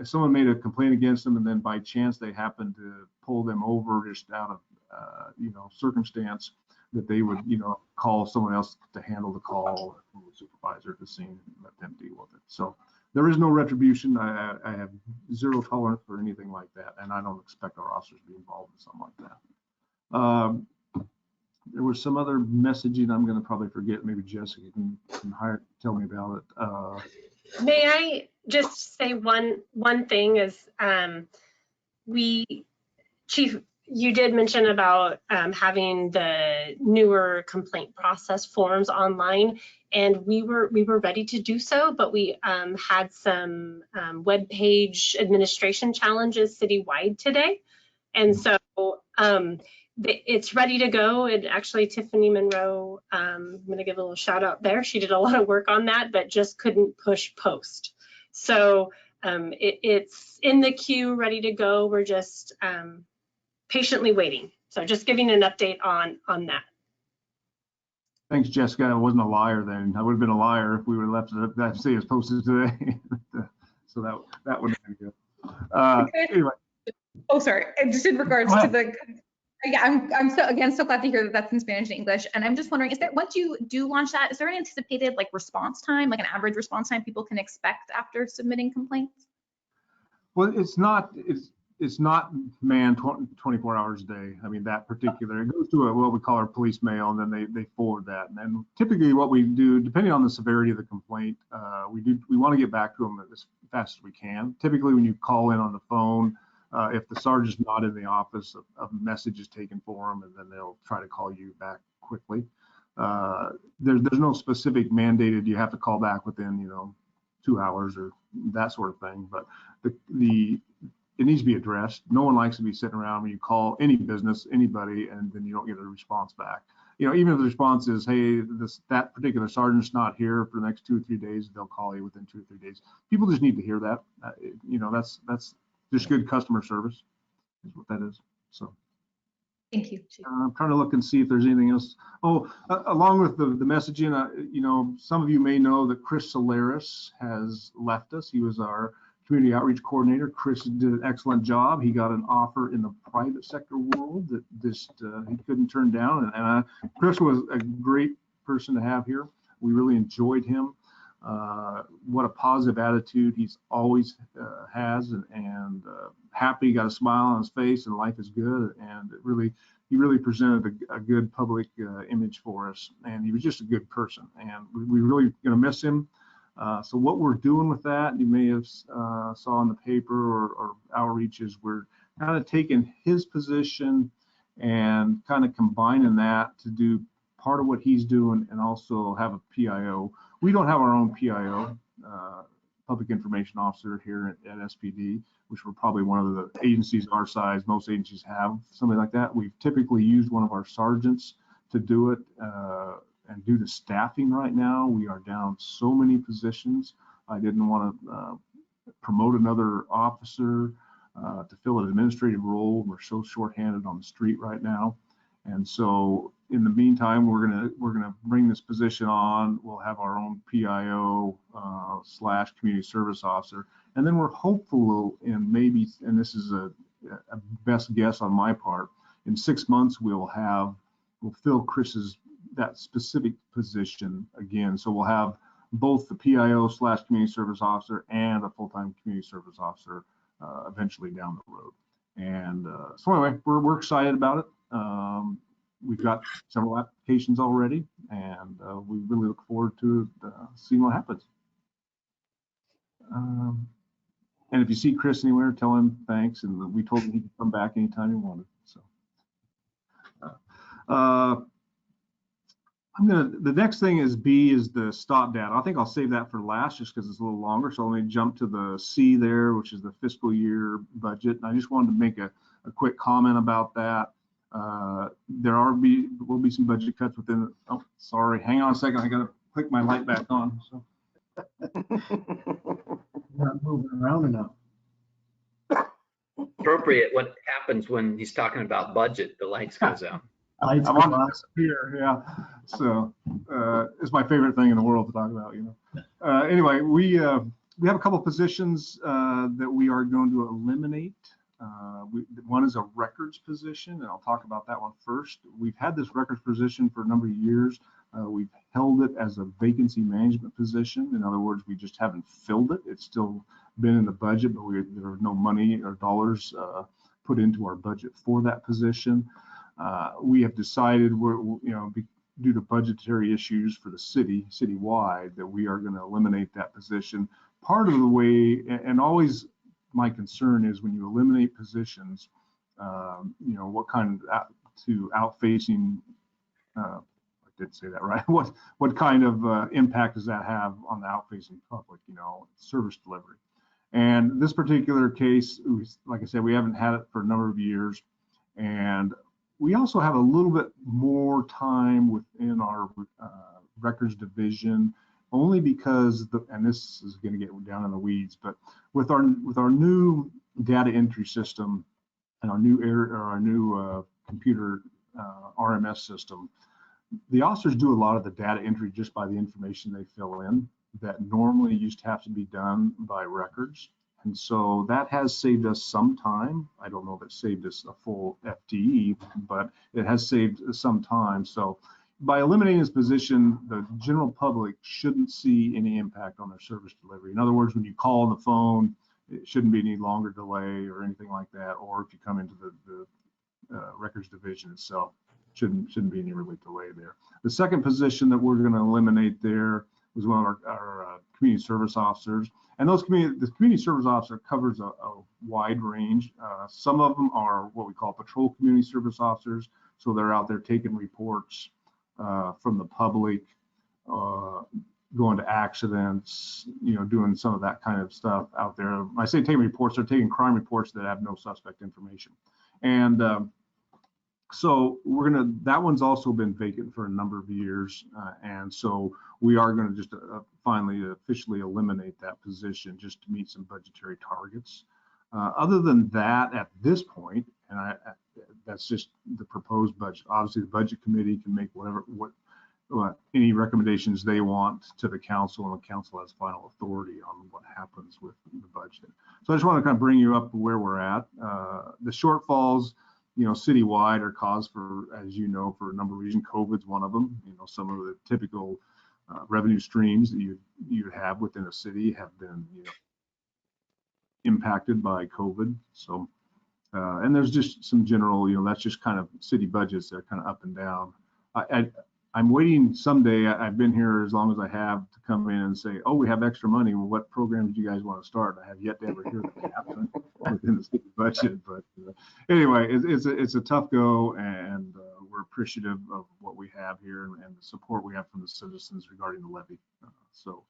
someone made a complaint against them and then by chance they happened to pull them over just out of circumstance, that they would call someone else to handle the call, or the supervisor at the scene, and let them deal with it. So there is no retribution. I have zero tolerance for anything like that, and I don't expect our officers to be involved in something like that. There was some other messaging I'm going to probably forget. Maybe Jessica can tell me about it. May I just say one thing is Chief, you did mention about having the newer complaint process forms online, and we were ready to do so, but we had some web page administration challenges citywide today, and so it's ready to go. And actually, Tiffany Monroe, I'm going to give a little shout out there. She did a lot of work on that, but just couldn't push post. So it's in the queue, ready to go. We're just patiently waiting. So just giving an update on that. Thanks, Jessica. I wasn't a liar then. I would have been a liar if we would have left that say it's posted today. So that would have been good. Anyway. Oh, sorry. Just in regards to the, yeah, I'm so glad to hear that that's in Spanish and English. And I'm just wondering, is there, once you do launch that, is there an anticipated like response time, like an average response time people can expect after submitting complaints? Well, it's not manned 24 hours a day. I mean, that particular, it goes to what we call our police mail, and then they forward that. And then typically what we do, depending on the severity of the complaint, we want to get back to them as fast as we can. Typically when you call in on the phone, if the sergeant's not in the office, a message is taken for them, and then they'll try to call you back quickly. There's no specific mandated, you have to call back within, 2 hours or that sort of thing, but it needs to be addressed. No one likes to be sitting around when you call any business, anybody, and then you don't get a response back. Even if the response is, hey, that particular sergeant's not here for the next 2 or 3 days, they'll call you within 2 or 3 days. People just need to hear that. That's just good customer service is what that is. So. Thank you. I'm trying to look and see if there's anything else. Oh, along with the messaging, some of you may know that Chris Solaris has left us. He was our community outreach coordinator. Chris did an excellent job. He got an offer in the private sector world that he couldn't turn down. And Chris was a great person to have here. We really enjoyed him. What a positive attitude he's always has, and happy, got a smile on his face, and life is good. And he really presented a good public image for us, and he was just a good person, and we really going to miss him. So what we're doing with that, you may have saw in the paper or outreaches, we're kind of taking his position and kind of combining that to do part of what he's doing and also have a PIO. We don't have our own PIO, Public Information Officer here at SPD, which we're probably one of the agencies our size. Most agencies have something like that. We've typically used one of our sergeants to do it. And due to staffing right now, we are down so many positions. I didn't want to promote another officer to fill an administrative role. We're so shorthanded on the street right now. And so in the meantime, we're gonna bring this position on. We'll have our own PIO / community service officer. And then we're hopeful in maybe, and this is a best guess on my part, in 6 months we'll fill Chris's that specific position again. So we'll have both the PIO / community service officer and a full-time community service officer eventually down the road. And so anyway, we're excited about it. We've got several applications already, and we really look forward to seeing what happens. And if you see Chris anywhere, tell him thanks, and we told him he could come back anytime he wanted. So. The next thing is B is the stop data. I think I'll save that for last just because it's a little longer. So let me jump to the C there, which is the fiscal year budget. And I just wanted to make a quick comment about that. There will be some budget cuts within. Oh, sorry. Hang on a second. I got to click my light back on. So. Not moving around enough. Appropriate. What happens when he's talking about budget? The lights goes out. I'm on here, yeah. So it's my favorite thing in the world to talk about, Anyway, we have a couple of positions that we are going to eliminate. One is a records position, and I'll talk about that one first. We've had this records position for a number of years. We've held it as a vacancy management position. In other words, we just haven't filled it. It's still been in the budget, but there are no money or dollars put into our budget for that position. We have decided due to budgetary issues for the citywide, that we are going to eliminate that position. Part of the way, and always my concern is when you eliminate positions, what kind of outfacing, I did say that right, what kind of impact does that have on the outfacing public, service delivery. And this particular case, like I said, we haven't had it for a number of years. And we also have a little bit more time within our records division, only because, and this is going to get down in the weeds, but with our new data entry system and our new computer RMS system, the officers do a lot of the data entry just by the information they fill in that normally used to have to be done by records. And so that has saved us some time. I don't know if it saved us a full FTE, but it has saved some time. So by eliminating this position, the general public shouldn't see any impact on their service delivery. In other words, when you call on the phone, it shouldn't be any longer delay or anything like that. Or if you come into the records division itself, shouldn't be any really delay there. The second position that we're going to eliminate there was one of our community service officers. And the community service officer covers a wide range. Some of them are what we call patrol community service officers. So they're out there taking reports from the public, going to accidents, doing some of that kind of stuff out there. When I say taking reports, they're taking crime reports that have no suspect information. And so that one's also been vacant for a number of years. And so we are going to just finally officially eliminate that position just to meet some budgetary targets. Other than that, at this point, and that's just the proposed budget. Obviously, the budget committee can make any recommendations they want to the council, and the council has final authority on what happens with the budget. So I just want to kind of bring you up to where we're at. The shortfalls, citywide are caused for, as you know, for a number of reasons. COVID's one of them. Some of the typical revenue streams that you have within a city have been impacted by COVID. So, and there's just some general, that's just kind of city budgets that are kind of up and down. I'm waiting someday, I've been here as long as I have, to come in and say, oh, we have extra money. Well, what programs do you guys want to start? I have yet to ever hear that happen within the city budget. But anyway, it's a tough go, and we're appreciative of what we have here and the support we have from the citizens regarding the levy. So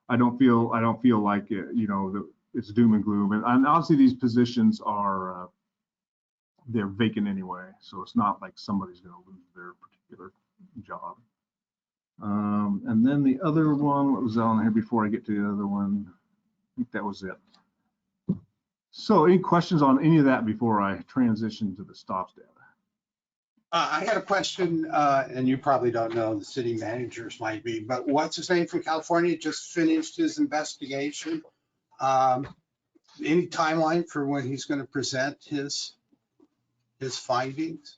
I don't feel like it's doom and gloom. And obviously these positions are they're vacant anyway, so it's not like somebody's going to lose their particular job. And then the other one, what was on here before I get to the other one? I think that was it. So any questions on any of that before I transition to the stops data? I had a question, and you probably don't know, the city managers might be, but what's his name from California just finished his investigation. Any timeline for when he's going to present his findings?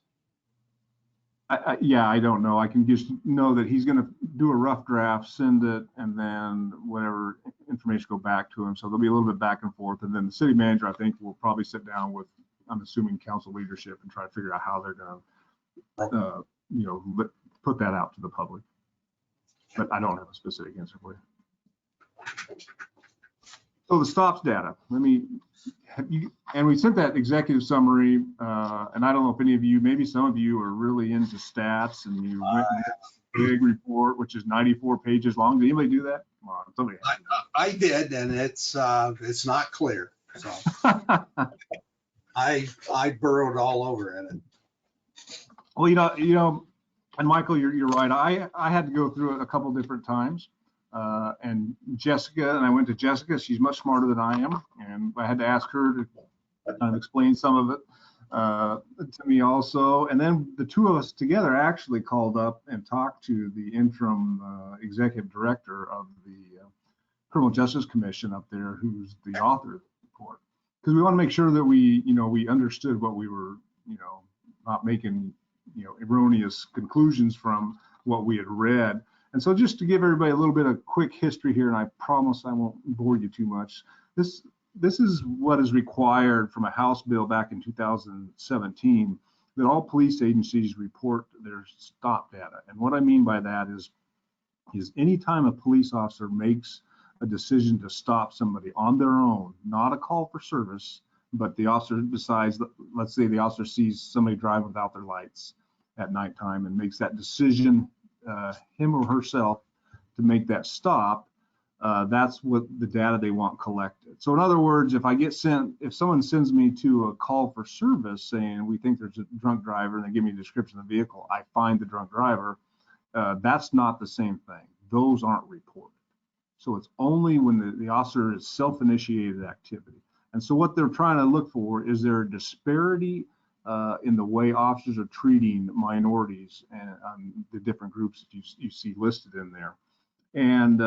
Yeah, I don't know. I can just know that he's going to do a rough draft, send it, and then whatever information go back to him. So there'll be a little bit back and forth. And then the city manager, I think, will probably sit down with, I'm assuming, council leadership and try to figure out how they're going to, put that out to the public. But I don't have a specific answer for you. So the stops data, and we sent that executive summary, and I don't know if any of you, maybe some of you are really into stats, and you went with a big report, which is 94 pages long. Did anybody do that? Come on, somebody. I did, and it's not clear. So I burrowed all over in it. Well, and Michael, you're right. I had to go through it a couple different times. And Jessica, and I went to Jessica, she's much smarter than I am, and I had to ask her to kind of explain some of it to me also. And then the two of us together actually called up and talked to the interim executive director of the Criminal Justice Commission up there, who's the author of the report, because we want to make sure that we understood what we were, not making, erroneous conclusions from what we had read. And so just to give everybody a little bit of quick history here, and I promise I won't bore you too much, this is what is required from a House bill back in 2017 that all police agencies report their stop data. And what I mean by that is anytime a police officer makes a decision to stop somebody on their own, not a call for service, but the officer decides, let's say the officer sees somebody driving without their lights at nighttime and makes that decision, him or herself, to make that stop, that's what the data they want collected. So in other words, if someone sends me to a call for service saying we think there's a drunk driver and they give me a description of the vehicle, I find the drunk driver, that's not the same thing. Those aren't reported. So it's only when the officer is self-initiated activity. And so what they're trying to look for is there a disparity in the way officers are treating minorities and the different groups that you see listed in there. And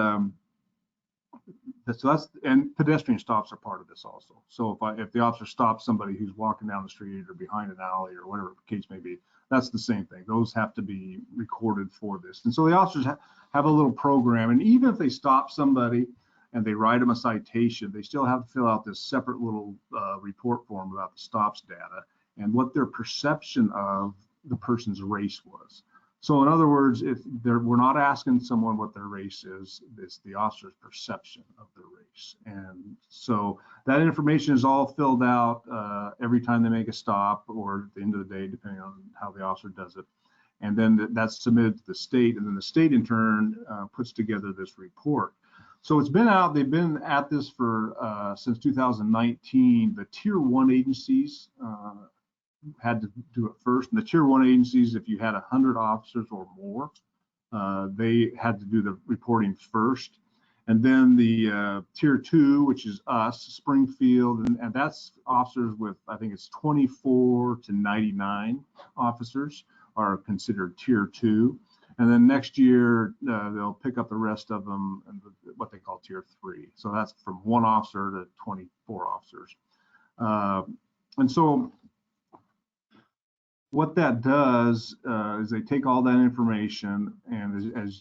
and pedestrian stops are part of this also. So if the officer stops somebody who's walking down the street or behind an alley or whatever the case may be, that's the same thing. Those have to be recorded for this. And so the officers have a little program, and even if they stop somebody and they write them a citation, they still have to fill out this separate little report form about the stops data and what their perception of the person's race was. So in other words, we're not asking someone what their race is, it's the officer's perception of their race. And so that information is all filled out every time they make a stop or at the end of the day, depending on how the officer does it. And then that's submitted to the state, and then the state in turn puts together this report. So it's been out, they've been at this for since 2019. The tier 1 agencies had to do it first. And the tier 1 agencies, if you had 100 officers or more, they had to do the reporting first. And then the tier 2, which is us, Springfield, and that's officers with, I think it's 24 to 99 officers are considered tier 2. And then next year, they'll pick up the rest of them in what they call tier 3. So that's from 1 officer to 24 officers. And so what that does is they take all that information, and as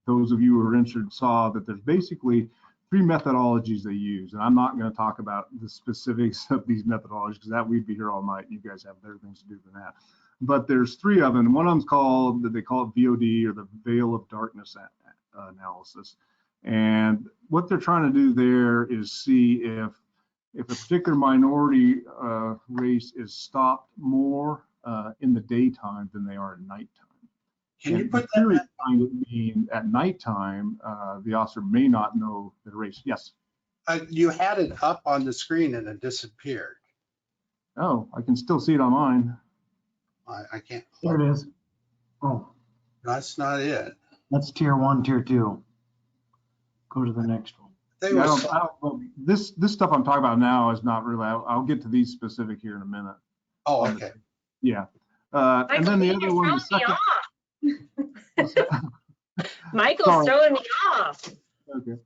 those of you who are interested saw, that there's basically 3 methodologies they use. And I'm not going to talk about the specifics of these methodologies because that we'd be here all night. You guys have better things to do than that. But there's 3 of them. One of them's they call it VOD, or the Veil of Darkness analysis. And what they're trying to do there is see if a particular minority race is stopped more in the daytime than they are at nighttime. Can you put that behind it being at nighttime, the officer may not know the race. Yes. You had it up on the screen and it disappeared. Oh, I can still see it on mine. I can't. There it is. Oh, That's not it. that's tier 1, tier 2. Go to the next one. This stuff I'm talking about now is not really. I'll get to these specific here in a minute. Oh, okay. Yeah. And then the other one, the second. Michael's throwing me off. Okay.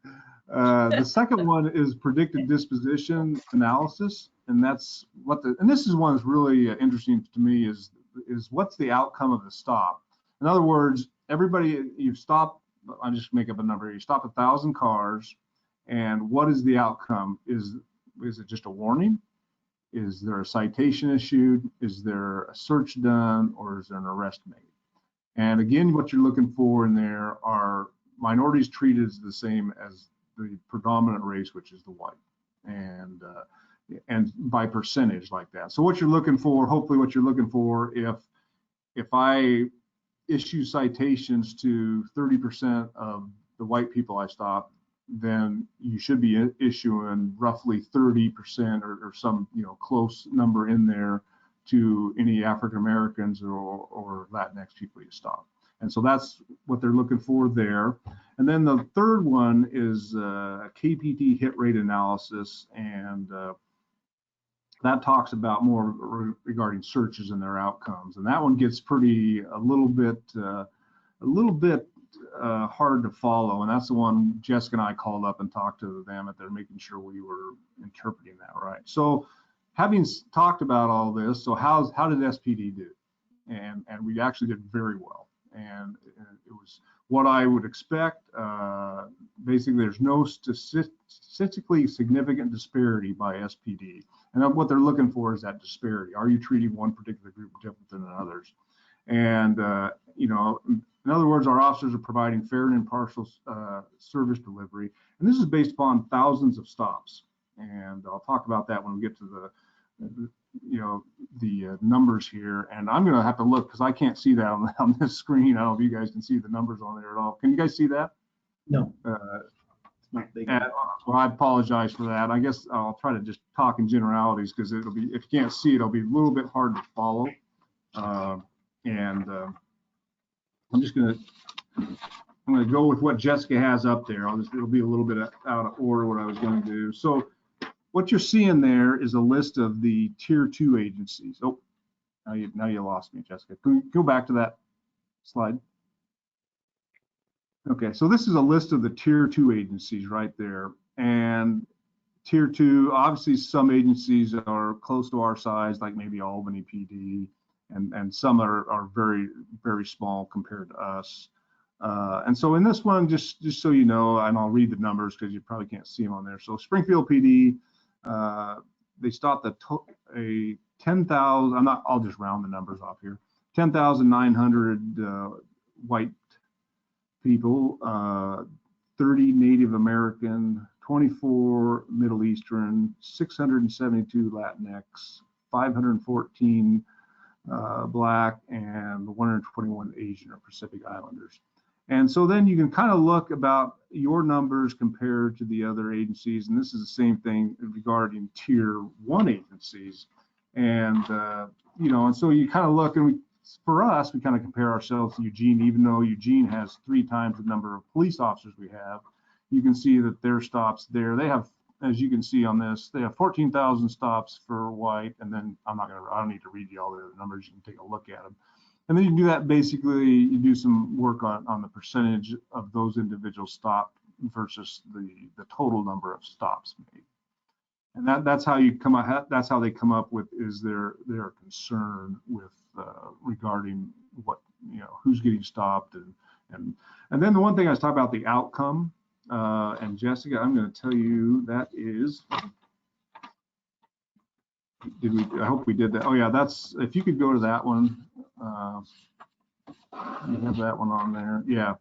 The second one is predicted disposition analysis, and that's and this is one that's really interesting to me is what's the outcome of the stop. In other words, everybody you've stopped, I just make up a number. You stop 1,000 cars, and what is the outcome? Is it just a warning? Is there a citation issued? Is there a search done, or is there an arrest made? And again, what you're looking for in there are minorities treated as the same as the predominant race, which is the white, and by percentage like that. So what you're looking for, hopefully what you're looking for, if I issue citations to 30% of the white people I stop, then you should be issuing roughly 30% or some close number in there to any African Americans or Latinx people you stop. And so that's what they're looking for there. And then the third one is KPT hit rate analysis, and that talks about more regarding searches and their outcomes. And that one gets a little bit hard to follow. And that's the one Jessica and I called up and talked to them at. They're making sure we were interpreting that right. So having talked about all this, so how did SPD do? And we actually did very well. And what I would expect, basically there's no statistically significant disparity by SPD. And what they're looking for is that disparity. Are you treating one particular group different than others? And, you know, in other words, our officers are providing fair and impartial service delivery. And this is based upon thousands of stops. And I'll talk about that when we get to the numbers here. And I'm going to have to look because I can't see that on this screen. I don't know if you guys can see the numbers on there at all. Can you guys see that? No. Well, I apologize for that. I guess I'll try to just talk in generalities because it'll be, if you can't see it, it'll be a little bit hard to follow. I'm just going to go with what Jessica has up there. It'll be a little bit out of order what I was going to do. So what you're seeing there is a list of the tier 2 agencies. Oh, now you lost me, Jessica. Can we go back to that slide? Okay, so this is a list of the tier 2 agencies right there. And tier 2, obviously some agencies are close to our size, like maybe Albany PD, and some are very, very small compared to us. And so in this one, just so you know, and I'll read the numbers because you probably can't see them on there. So Springfield PD, they stopped a 10,000, I'll just round the numbers off here, 10,900 white people, 30 Native American, 24 Middle Eastern, 672 Latinx, 514 Black, and 121 Asian or Pacific Islanders. And so then you can kind of look about your numbers compared to the other agencies. And this is the same thing regarding tier 1 agencies. And, you know, and so you kind of look, and for us, we kind of compare ourselves to Eugene, even though Eugene has 3 times the number of police officers we have. You can see that their stops there, they have, as you can see on this, they have 14,000 stops for white. And then I don't need to read you all the other numbers. You can take a look at them. And then you do that, basically, you do some work on the percentage of those individuals stopped versus the total number of stops made. And that's how you come up, that's how they come up with is their concern with regarding what, you know, who's getting stopped. And then the one thing I was talking about, the outcome, and Jessica, I'm going to tell you that is, I hope we did that. Oh yeah, that's, if you could go to that one. You have that one on there. Yeah,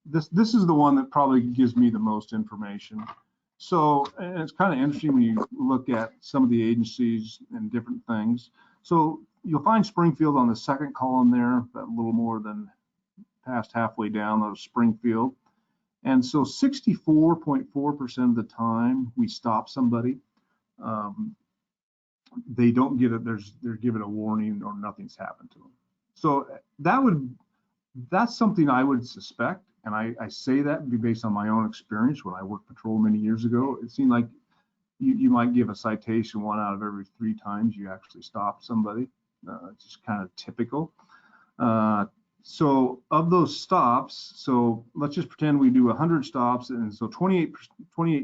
this is the one that probably gives me the most information. So, and it's kind of interesting when you look at some of the agencies and different things. So you'll find Springfield on the second column there, a little more than past halfway down of Springfield. And so 64.4% of the time we stop somebody, they don't get it, they're given a warning or nothing's happened to them. So that's something I would suspect, and I say that based on my own experience when I worked patrol many years ago. It seemed like you might give a citation 1 out of every 3 times you actually stop somebody. It's just kind of typical. So of those stops, so let's just pretend we do 100 stops, and so 28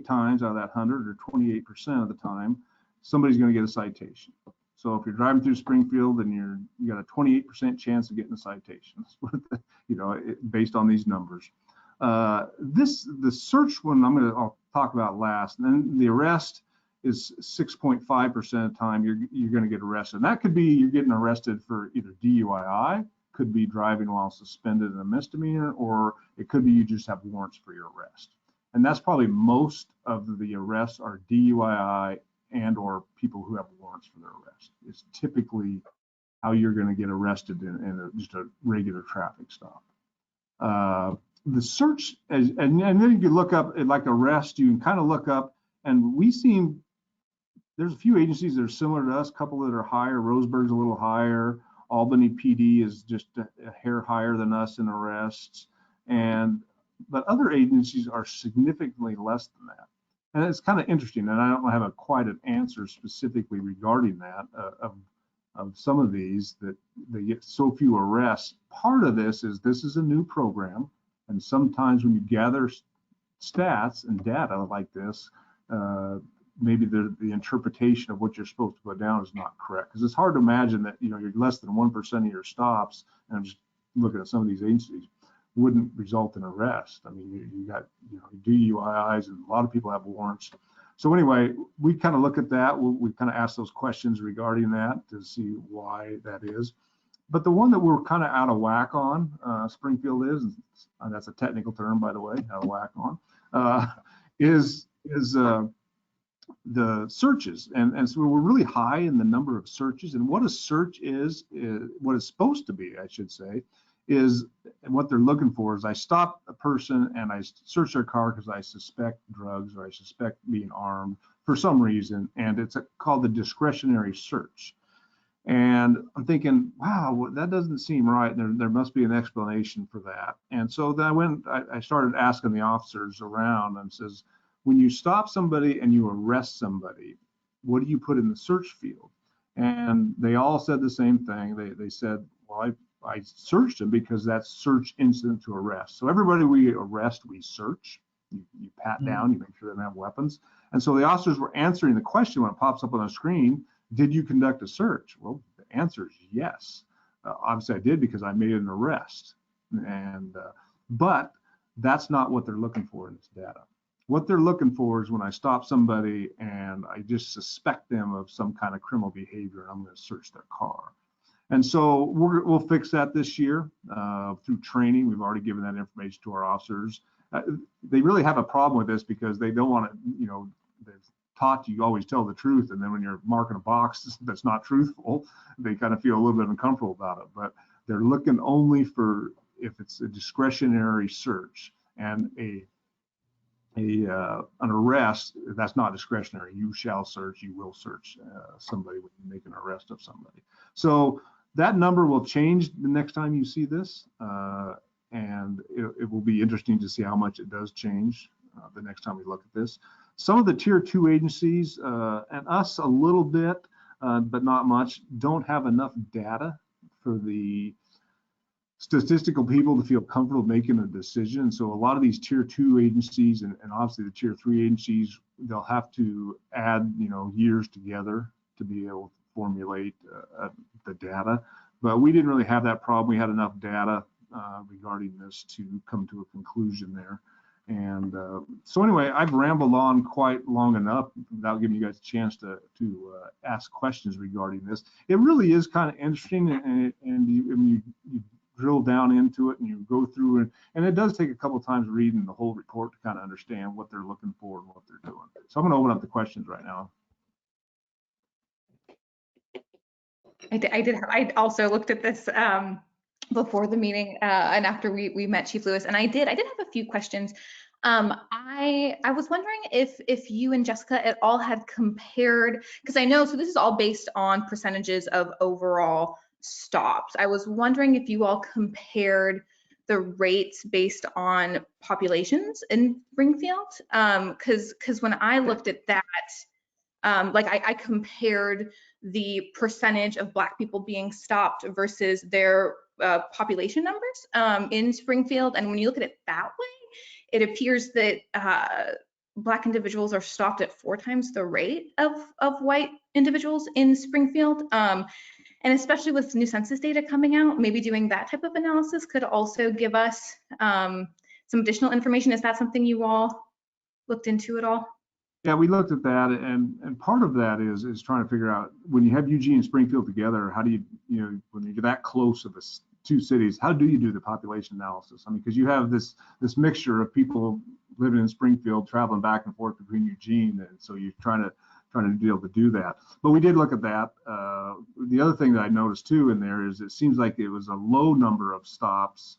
times out of that 100, or 28% of the time, somebody's going to get a citation. So if you're driving through Springfield, then you got a 28% chance of getting a citation, you know, based on these numbers. The search one I'll talk about last, and then the arrest is 6.5% of the time you're going to get arrested. And that could be you're getting arrested for either DUI, could be driving while suspended in a misdemeanor, or it could be you just have warrants for your arrest. And that's probably most of the arrests are DUI and or people who have warrants for their arrest. It's typically how you're going to get arrested in just a regular traffic stop. The search, and then you can look up, like arrest, you can kind of look up, and there's a few agencies that are similar to us, a couple that are higher. Roseburg's a little higher. Albany PD is just a hair higher than us in arrests. But other agencies are significantly less than that. And it's kind of interesting, and I don't have quite an answer specifically regarding that of some of these that they get so few arrests. Part of this is a new program, and sometimes when you gather stats and data like this, maybe the interpretation of what you're supposed to put down is not correct, because it's hard to imagine that, you know, you're less than 1% of your stops, and I'm just looking at some of these agencies, wouldn't result in arrest. I mean, you got, DUIs, and a lot of people have warrants. So anyway, we kind of look at that. We kind of ask those questions regarding that to see why that is. But the one that we're kind of out of whack on, Springfield is, and that's a technical term, by the way, out of whack on, is the searches. And so we're really high in the number of searches. And what a search is what it's supposed to be, I should say, is, and what they're looking for is, I stop a person and I search their car because I suspect drugs or I suspect being armed for some reason, and it's called the discretionary search. And I'm thinking, wow, that doesn't seem right. There must be an explanation for that. And so then I started asking the officers around and says, when you stop somebody and you arrest somebody, what do you put in the search field? And they all said the same thing. They said, well, I searched them because that's search incident to arrest. So everybody we arrest, we search. You pat down, you make sure they don't have weapons. And so the officers were answering the question when it pops up on the screen, did you conduct a search? Well, the answer is yes. Obviously I did because I made an arrest. And but that's not what they're looking for in this data. What they're looking for is when I stop somebody and I just suspect them of some kind of criminal behavior, and I'm going to search their car. And so we'll fix that this year through training. We've already given that information to our officers. They really have a problem with this because they don't want to, they've taught you always tell the truth, and then when you're marking a box that's not truthful, they kind of feel a little bit uncomfortable about it. But they're looking only for if it's a discretionary search, and an arrest, that's not discretionary. You shall search, you will search somebody when you make an arrest of somebody. So that number will change the next time you see this, and it will be interesting to see how much it does change the next time we look at this. Some of the tier 2 agencies, and us a little bit, but not much, don't have enough data for the statistical people to feel comfortable making a decision. So a lot of these tier 2 agencies and obviously the tier 3 agencies, they'll have to add years together to be able to formulate the data. But we didn't really have that problem. We had enough data regarding this to come to a conclusion there. And so anyway, I've rambled on quite long enough without giving you guys a chance to ask questions regarding this. It really is kind of interesting, and you drill down into it and you go through it, and it does take a couple of times reading the whole report to kind of understand what they're looking for and what they're doing. So I'm going to open up the questions right now. I also looked at this before the meeting and after we met Chief Lewis, and I did have a few questions. I was wondering if you and Jessica at all had compared, because I know, so this is all based on percentages of overall stops. I was wondering if you all compared the rates based on populations in Springfield, because when I looked at that, I compared the percentage of Black people being stopped versus their population numbers in Springfield, and when you look at it that way, it appears that Black individuals are stopped at 4 times the rate of white individuals in Springfield. And especially with new census data coming out, maybe doing that type of analysis could also give us some additional information. Is that something you all looked into at all? Yeah, we looked at that, and part of that is trying to figure out, when you have Eugene and Springfield together, how do you, when you're that close to the 2 cities, how do you do the population analysis? I mean, because you have this mixture of people living in Springfield traveling back and forth between Eugene, and so you're trying to be able to do that. But we did look at that. The other thing that I noticed too in there is it seems like it was a low number of stops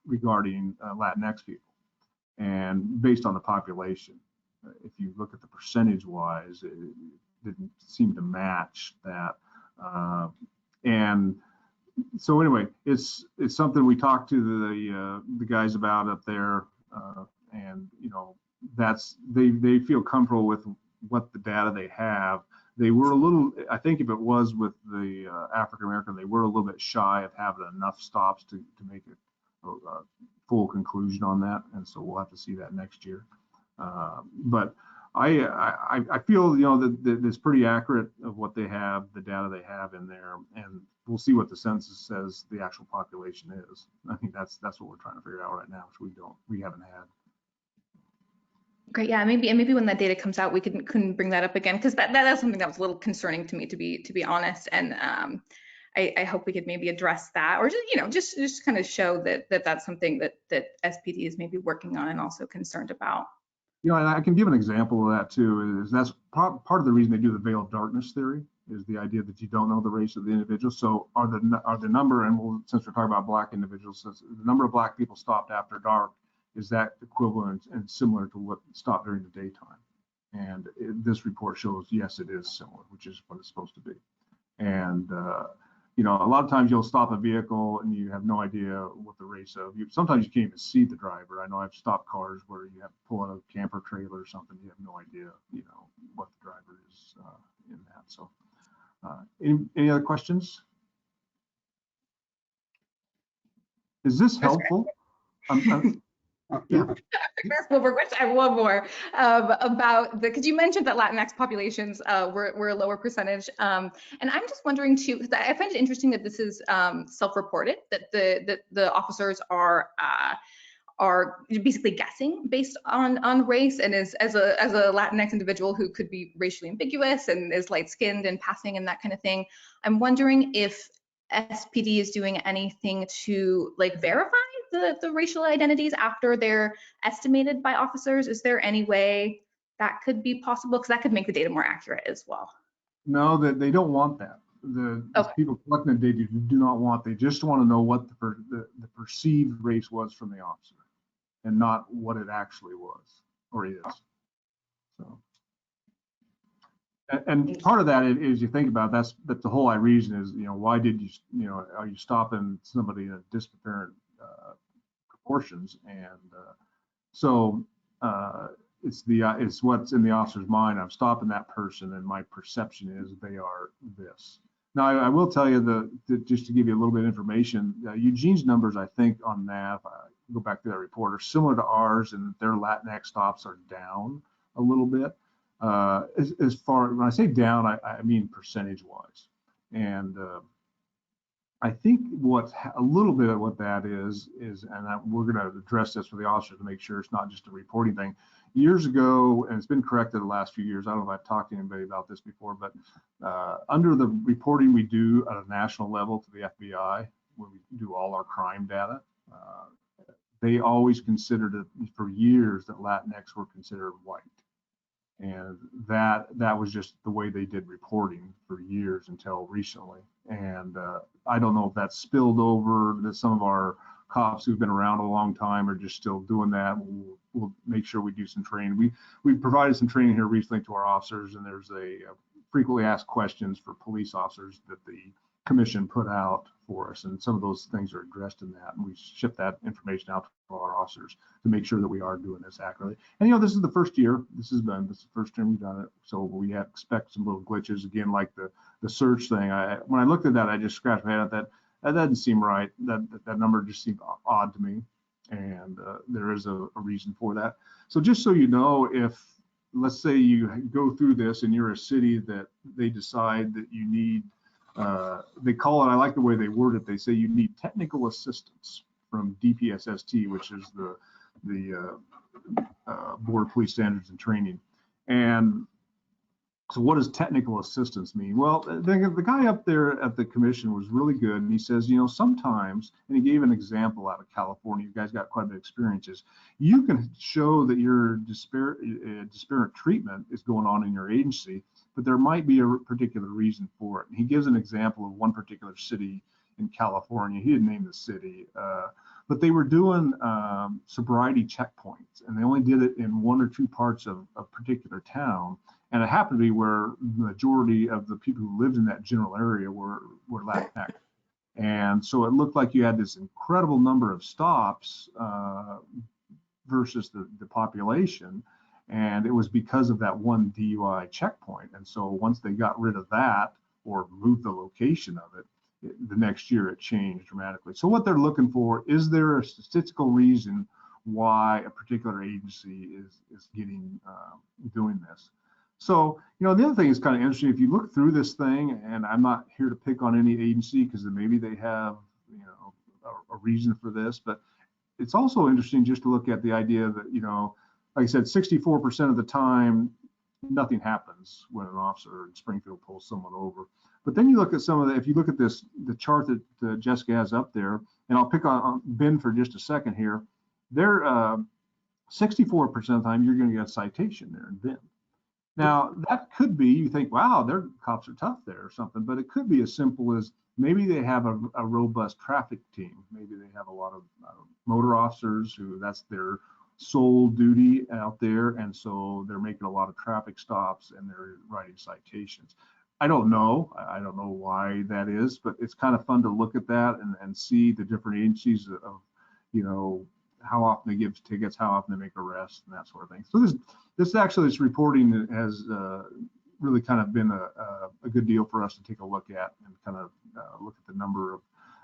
regarding Latinx people, and based on the population. If you look at the percentage wise, it didn't seem to match that. And so anyway, it's something we talked to the guys about up there, and they feel comfortable with what the data they have. They were a little, I think if it was with the African American, they were a little bit shy of having enough stops to make a full conclusion on that, and so we'll have to see that next year. But I feel that it's pretty accurate of what they have, the data they have in there, and we'll see what the census says the actual population is. I think that's what we're trying to figure out right now, which we haven't had. Great, yeah, maybe when that data comes out, we couldn't bring that up again, because that's something that was a little concerning to me, to be honest. And I hope we could maybe address that, or just kind of show that that's something that SPD is maybe working on and also concerned about. And I can give an example of that too. Is that's part of the reason they do the veil of darkness theory, is the idea that you don't know the race of the individual. So are the number, and since we're talking about Black individuals, since the number of Black people stopped after dark, is that equivalent and similar to what stopped during the daytime? And this report shows, yes, it is similar, which is what it's supposed to be. And a lot of times you'll stop a vehicle and you have no idea what the race of. Sometimes you can't even see the driver. I know I've stopped cars where you have to pull out a camper trailer or something. You have no idea, what the driver is in that. So, any other questions? Is this helpful? Yeah. I have one more about because you mentioned that Latinx populations were a lower percentage, and I'm just wondering too, because I find it interesting that this is self-reported, that the officers are basically guessing based on race, and as a Latinx individual who could be racially ambiguous and is light-skinned and passing and that kind of thing, I'm wondering if SPD is doing anything to verify the racial identities after they're estimated by officers. Is there any way that could be possible? Because that could make the data more accurate as well. No, that they don't want that. The people collecting the data do not want. They just want to know what the perceived race was from the officer, and not what it actually was or is. So. And part of that is you think about that the whole reason is, why did are you stopping somebody in disparate proportions? And so it's what's in the officer's mind. I'm stopping that person, and my perception is they are this. Now I will tell you just to give you a little bit of information, Eugene's numbers, I think on that, if I go back to that report, are similar to ours, and their Latinx stops are down a little bit. As far when I say down, I mean percentage wise. And I think a little bit of what that is, and we're going to address this with the officers to make sure it's not just a reporting thing. Years ago, and it's been corrected the last few years, I don't know if I've talked to anybody about this before, but under the reporting we do at a national level to the FBI, when we do all our crime data, they always considered it for years that Latinx were considered white. And that was just the way they did reporting for years until recently. And I don't know if that's spilled over, that some of our cops who've been around a long time are just still doing that. We'll make sure we do some training. We provided some training here recently to our officers, and there's a frequently asked questions for police officers that the commission put out for us, and some of those things are addressed in that, and we ship that information out to our officers to make sure that we are doing this accurately. And this is the first year, this is the first time we've done it, so we expect some little glitches again, like the search thing. When I looked at that, I just scratched my head at that. That doesn't seem right. That number just seemed odd to me, and there is a reason for that. So just so you know, if let's say you go through this and you're a city that they decide that you need, they call it, I like the way they word it, they say you need technical assistance from DPSST, which is the Board of Police Standards and Training. And so what does technical assistance mean? Well, the guy up there at the commission was really good, and he says, sometimes, and he gave an example out of California, you guys got quite a bit of experiences, you can show that your disparate treatment is going on in your agency, but there might be a particular reason for it. And he gives an example of one particular city in California. He didn't name the city, but they were doing sobriety checkpoints, and they only did it in one or two parts of a particular town. And it happened to be where the majority of the people who lived in that general area were Latinx. And so it looked like you had this incredible number of stops versus the population. And it was because of that one DUI checkpoint. And so once they got rid of that or moved the location of it, the next year it changed dramatically. So what they're looking for, is there a statistical reason why a particular agency is doing this? So, you know, the other thing is kind of interesting. If you look through this thing, and I'm not here to pick on any agency because maybe they have, you know, a reason for this, but it's also interesting just to look at the idea that, you know, like I said, 64% of the time, nothing happens when an officer in Springfield pulls someone over. But then you look at some of the, if you look at this, the chart that Jessica has up there, and I'll pick on Ben for just a second here, they're 64% of the time you're going to get a citation there in Ben. Now, that could be, you think, wow, their cops are tough there or something, but it could be as simple as maybe they have a robust traffic team. Maybe they have a lot of motor officers who that's their sole duty out there, and so they're making a lot of traffic stops and they're writing citations. I don't know. I don't know why that is, but it's kind of fun to look at that and see the different agencies of, you know, how often they give tickets, how often they make arrests, and that sort of thing. So this reporting has really kind of been a good deal for us to take a look at and kind of look at the number of,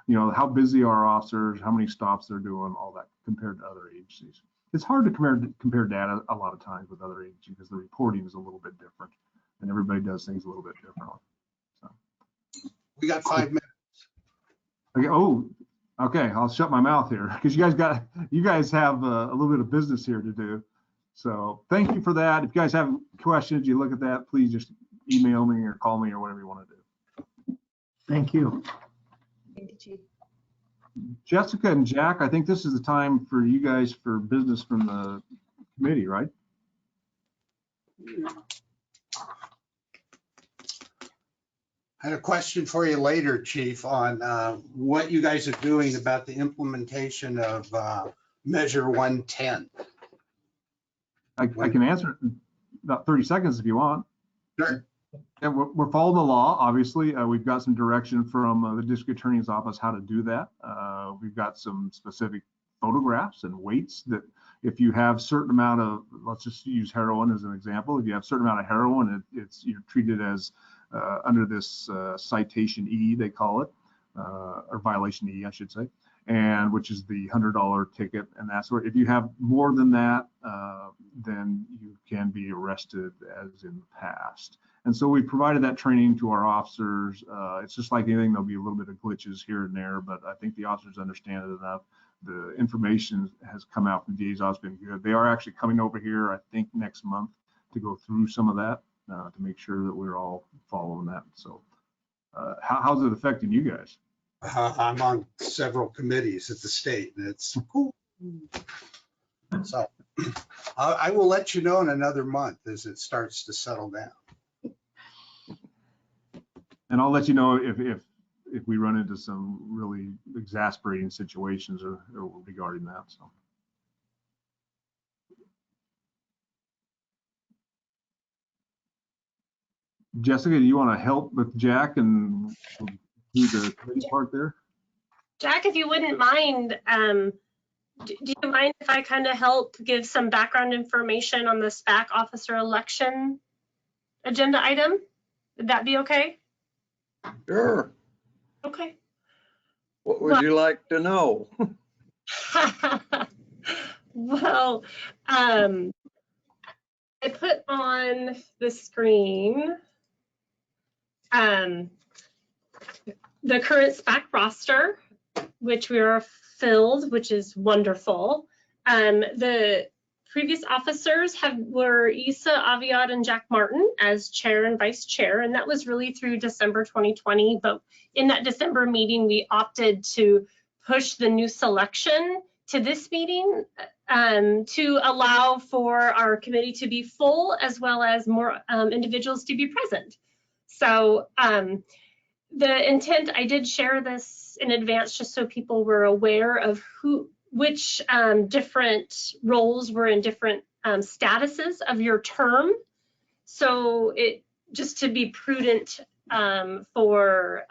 you know, how busy are officers, how many stops they're doing, all that compared to other agencies. It's hard to compare data a lot of times with other agencies because the reporting is a little bit different and everybody does things a little bit differently. So. We got 5 minutes. Okay. Oh, okay. I'll shut my mouth here because you guys have a little bit of business here to do. So thank you for that. If you guys have questions, you look at that, please just email me or call me or whatever you want to do. Thank you. Thank you, Chief. Jessica and Jack, I think this is the time for you guys for business from the committee, right? I had a question for you later, Chief, on what you guys are doing about the implementation of Measure 110. I can answer it in about 30 seconds if you want. Sure. And we're following the law, obviously. We've got some direction from the district attorney's office how to do that. We've got some specific photographs and weights that if you have certain amount of, let's just use heroin as an example. If you have a certain amount of heroin, you're treated as under this citation E, they call it, or violation E, I should say, and which is the $100 ticket. And that's where, if you have more than that, then you can be arrested as in the past. And so we provided that training to our officers. It's just like anything, there'll be a little bit of glitches here and there, but I think the officers understand it enough. The information has come out from the DA's office, been good. They are actually coming over here, I think, next month to go through some of that to make sure that we're all following that. So how's it affecting you guys? I'm on several committees at the state, and it's cool. So I will let you know in another month as it starts to settle down. And I'll let you know if we run into some really exasperating situations or regarding that. So. Jessica, do you want to help with Jack and do the committee part there? Jack, if you wouldn't mind, do you mind if I kind of help give some background information on the SPAC officer election agenda item? Would that be okay? Sure. Okay. What would you like to know? Well, I put on the screen the current SPAC roster, which we are filled, which is wonderful. The previous officers were Issa, Aviad, and Jack Martin as chair and vice chair, and that was really through December 2020. But in that December meeting, we opted to push the new selection to this meeting to allow for our committee to be full as well as more individuals to be present. So the intent, I did share this in advance just so people were aware of which different roles were in different statuses of your term. So just to be prudent for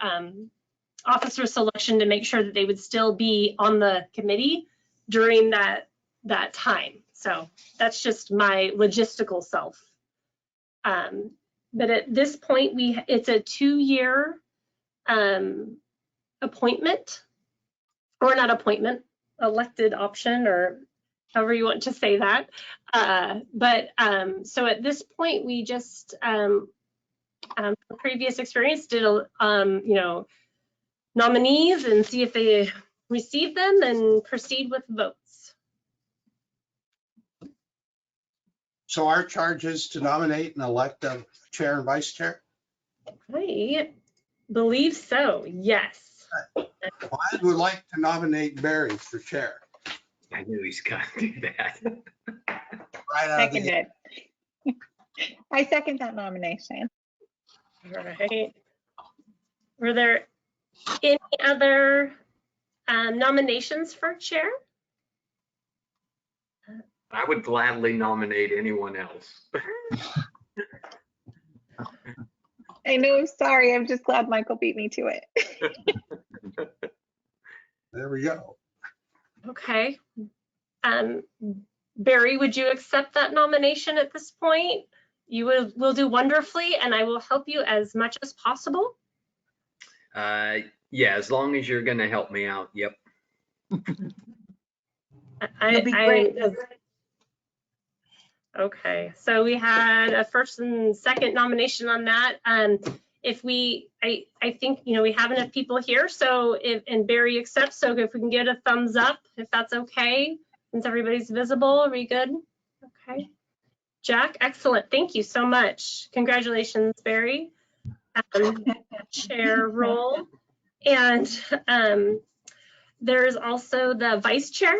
officer selection to make sure that they would still be on the committee during that time. So that's just my logistical self. But at this point, it's a 2-year appointment, or not appointment, elected option or however you want to say that. So at this point, we just, from previous experience, did, nominees and see if they receive them and proceed with votes. So our charge is to nominate and elect a chair and vice chair? I believe so, yes. Well, I would like to nominate Barry for chair. I knew he's gonna do that. Right out of the Seconded. I second that nomination. All right. Were there any other nominations for chair? I would gladly nominate anyone else. I know, sorry, I'm just glad Michael beat me to it. There we go. Okay. Barry, would you accept that nomination at this point? You will do wonderfully, and I will help you as much as possible. Yeah, as long as you're gonna help me out. Yep. That'd be great. Okay, so we had a first and second nomination on that. I think, we have enough people here, so and Barry accepts, so if we can get a thumbs up, if that's okay, since everybody's visible, are we good? Okay. Jack, excellent, thank you so much. Congratulations, Barry. Chair role. And there's also the vice chair.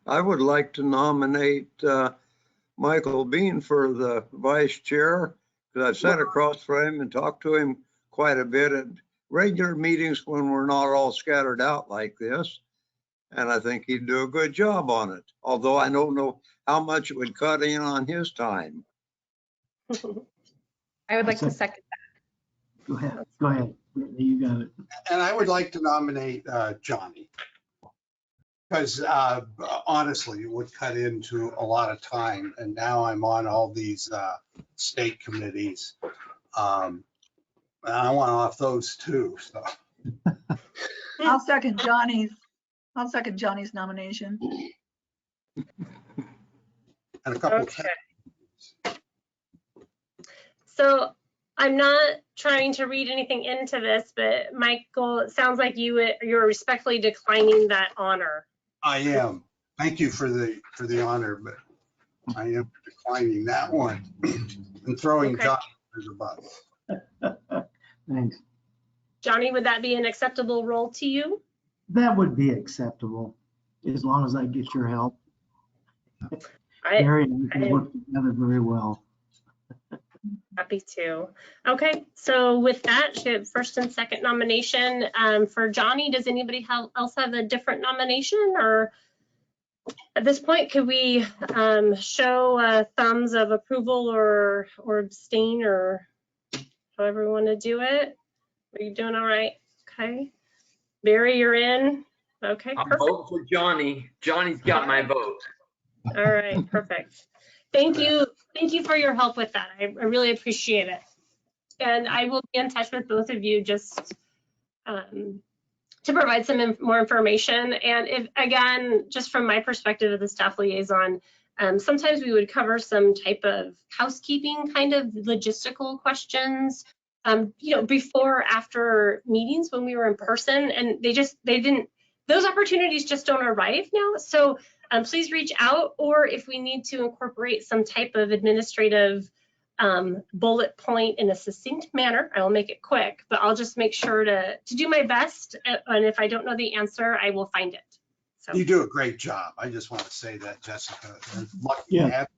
I would like to nominate Michael Bean for the vice chair, because I've sat across from him and talked to him quite a bit at regular meetings when we're not all scattered out like this. And I think he'd do a good job on it, although I don't know how much it would cut in on his time. I would like to second that. Go ahead. You got it. And I would like to nominate Johnny. Because honestly, it would cut into a lot of time. And now I'm on all these state committees. And I want off those too. So. I'll second Johnny's nomination. And a couple okay. So I'm not trying to read anything into this, but Michael, it sounds like you're respectfully declining that honor. I am. Thank you for the honor, but I am declining that one and throwing Johnny under the bus. Thanks. Johnny, would that be an acceptable role to you? That would be acceptable, as long as I get your help. Barry and we can work together very well. Happy to. Okay, so with that, first and second nomination for Johnny. Does anybody else have a different nomination? Or at this point, could we show thumbs of approval or abstain, or however we want to do it? Are you doing all right? Okay. Barry, you're in. Okay, I'm voting for Johnny. Johnny's got my vote. All right, perfect. Thank you. Thank you for your help with that. I really appreciate it. And I will be in touch with both of you just to provide some more information. And if, again, just from my perspective as the staff liaison, sometimes we would cover some type of housekeeping kind of logistical questions, before or after meetings when we were in person, and those opportunities just don't arrive now. So please reach out, or if we need to incorporate some type of administrative bullet point in a succinct manner, I will make it quick, but I'll just make sure to do my best. And if I don't know the answer, I will find it. So. You do a great job. I just want to say that, Jessica. Lucky to have.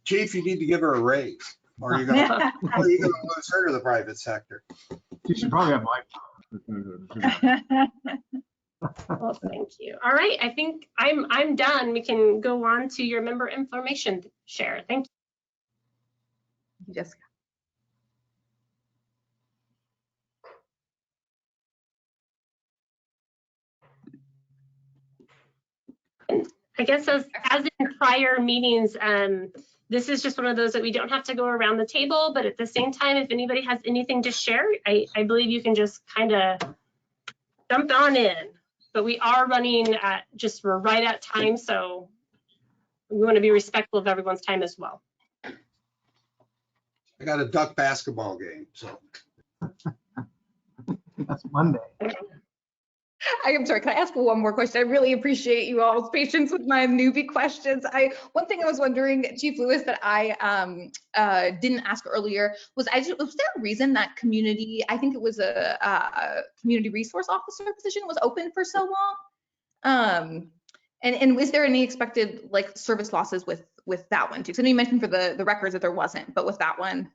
Chief, you need to give her a raise, or you're going to lose her to the private sector. You should probably have my. Well, thank you. All right, I think I'm done. We can go on to your member information share. Thank you. Thank you, Jessica. And I guess as in prior meetings, this is just one of those that we don't have to go around the table, but at the same time, if anybody has anything to share, I believe you can just kind of jump on in. But we are running at we're right at time, so we want to be respectful of everyone's time as well. I got a duck basketball game, so. That's Monday. I am sorry, can I ask one more question? I really appreciate you all's patience with my newbie questions. One thing I was wondering, Chief Lewis, that I didn't ask earlier was there a reason that community, I think it was a community resource officer position was open for so long? And was there any expected like service losses with that one too? So I know you mentioned for the records that there wasn't, but with that one.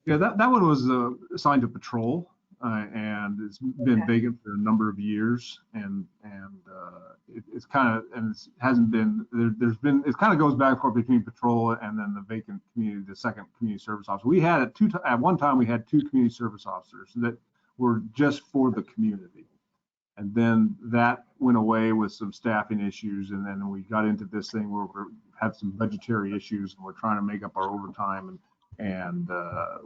Yeah, that one was assigned to patrol. And it's been vacant for a number of years, and it's kind of, and it hasn't been there's been, it kind of goes back and forth between patrol and then the vacant community, the second community service officer. We had at one time we had 2 community service officers that were just for the community, and then that went away with some staffing issues, and then we got into this thing where we had some budgetary issues, and we're trying to make up our overtime, and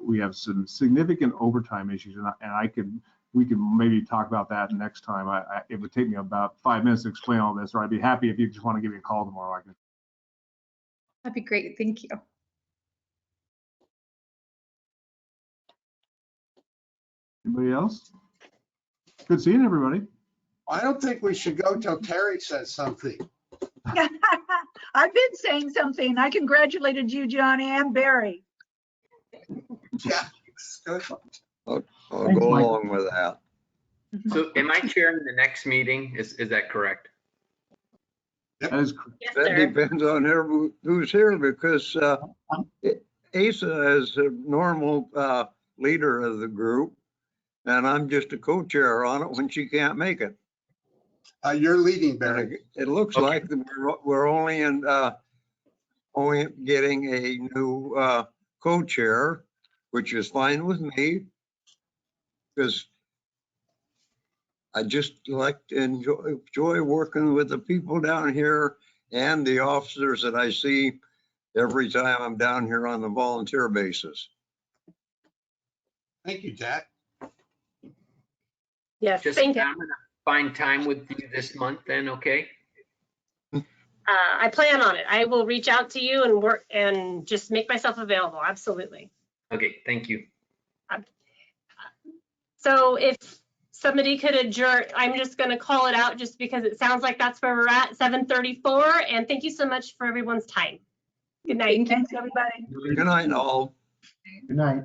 we have some significant overtime issues, and we can maybe talk about that next time. It would take me about 5 minutes to explain all this, or I'd be happy if you just want to give me a call tomorrow. That'd be great. Thank you. Anybody else? Good seeing everybody. I don't think we should go till Terry says something. I've been saying something. I congratulated you, John and Barry. Yeah. I'll Thanks, go Mike. along with that. So am I chairing the next meeting? Is that correct? That is correct. Yes, That sir. depends on who's here, because Asa is a normal leader of the group, and I'm just a co-chair on it when she can't make it. You're leading, Barry. It looks like we're only getting a new co-chair, which is fine with me, because I just like to enjoy working with the people down here and the officers that I see every time I'm down here on the volunteer basis. Thank you, Jack. Yes, Just thank you. I'm gonna find time with you this month then, okay? I plan on it. I will reach out to you and work and just make myself available. Absolutely. Okay, thank you. So if somebody could adjourn, I'm just going to call it out just because it sounds like that's where we're at, 7:34. And thank you so much for everyone's time. Good night. Thanks, everybody. Good night, all. Good night.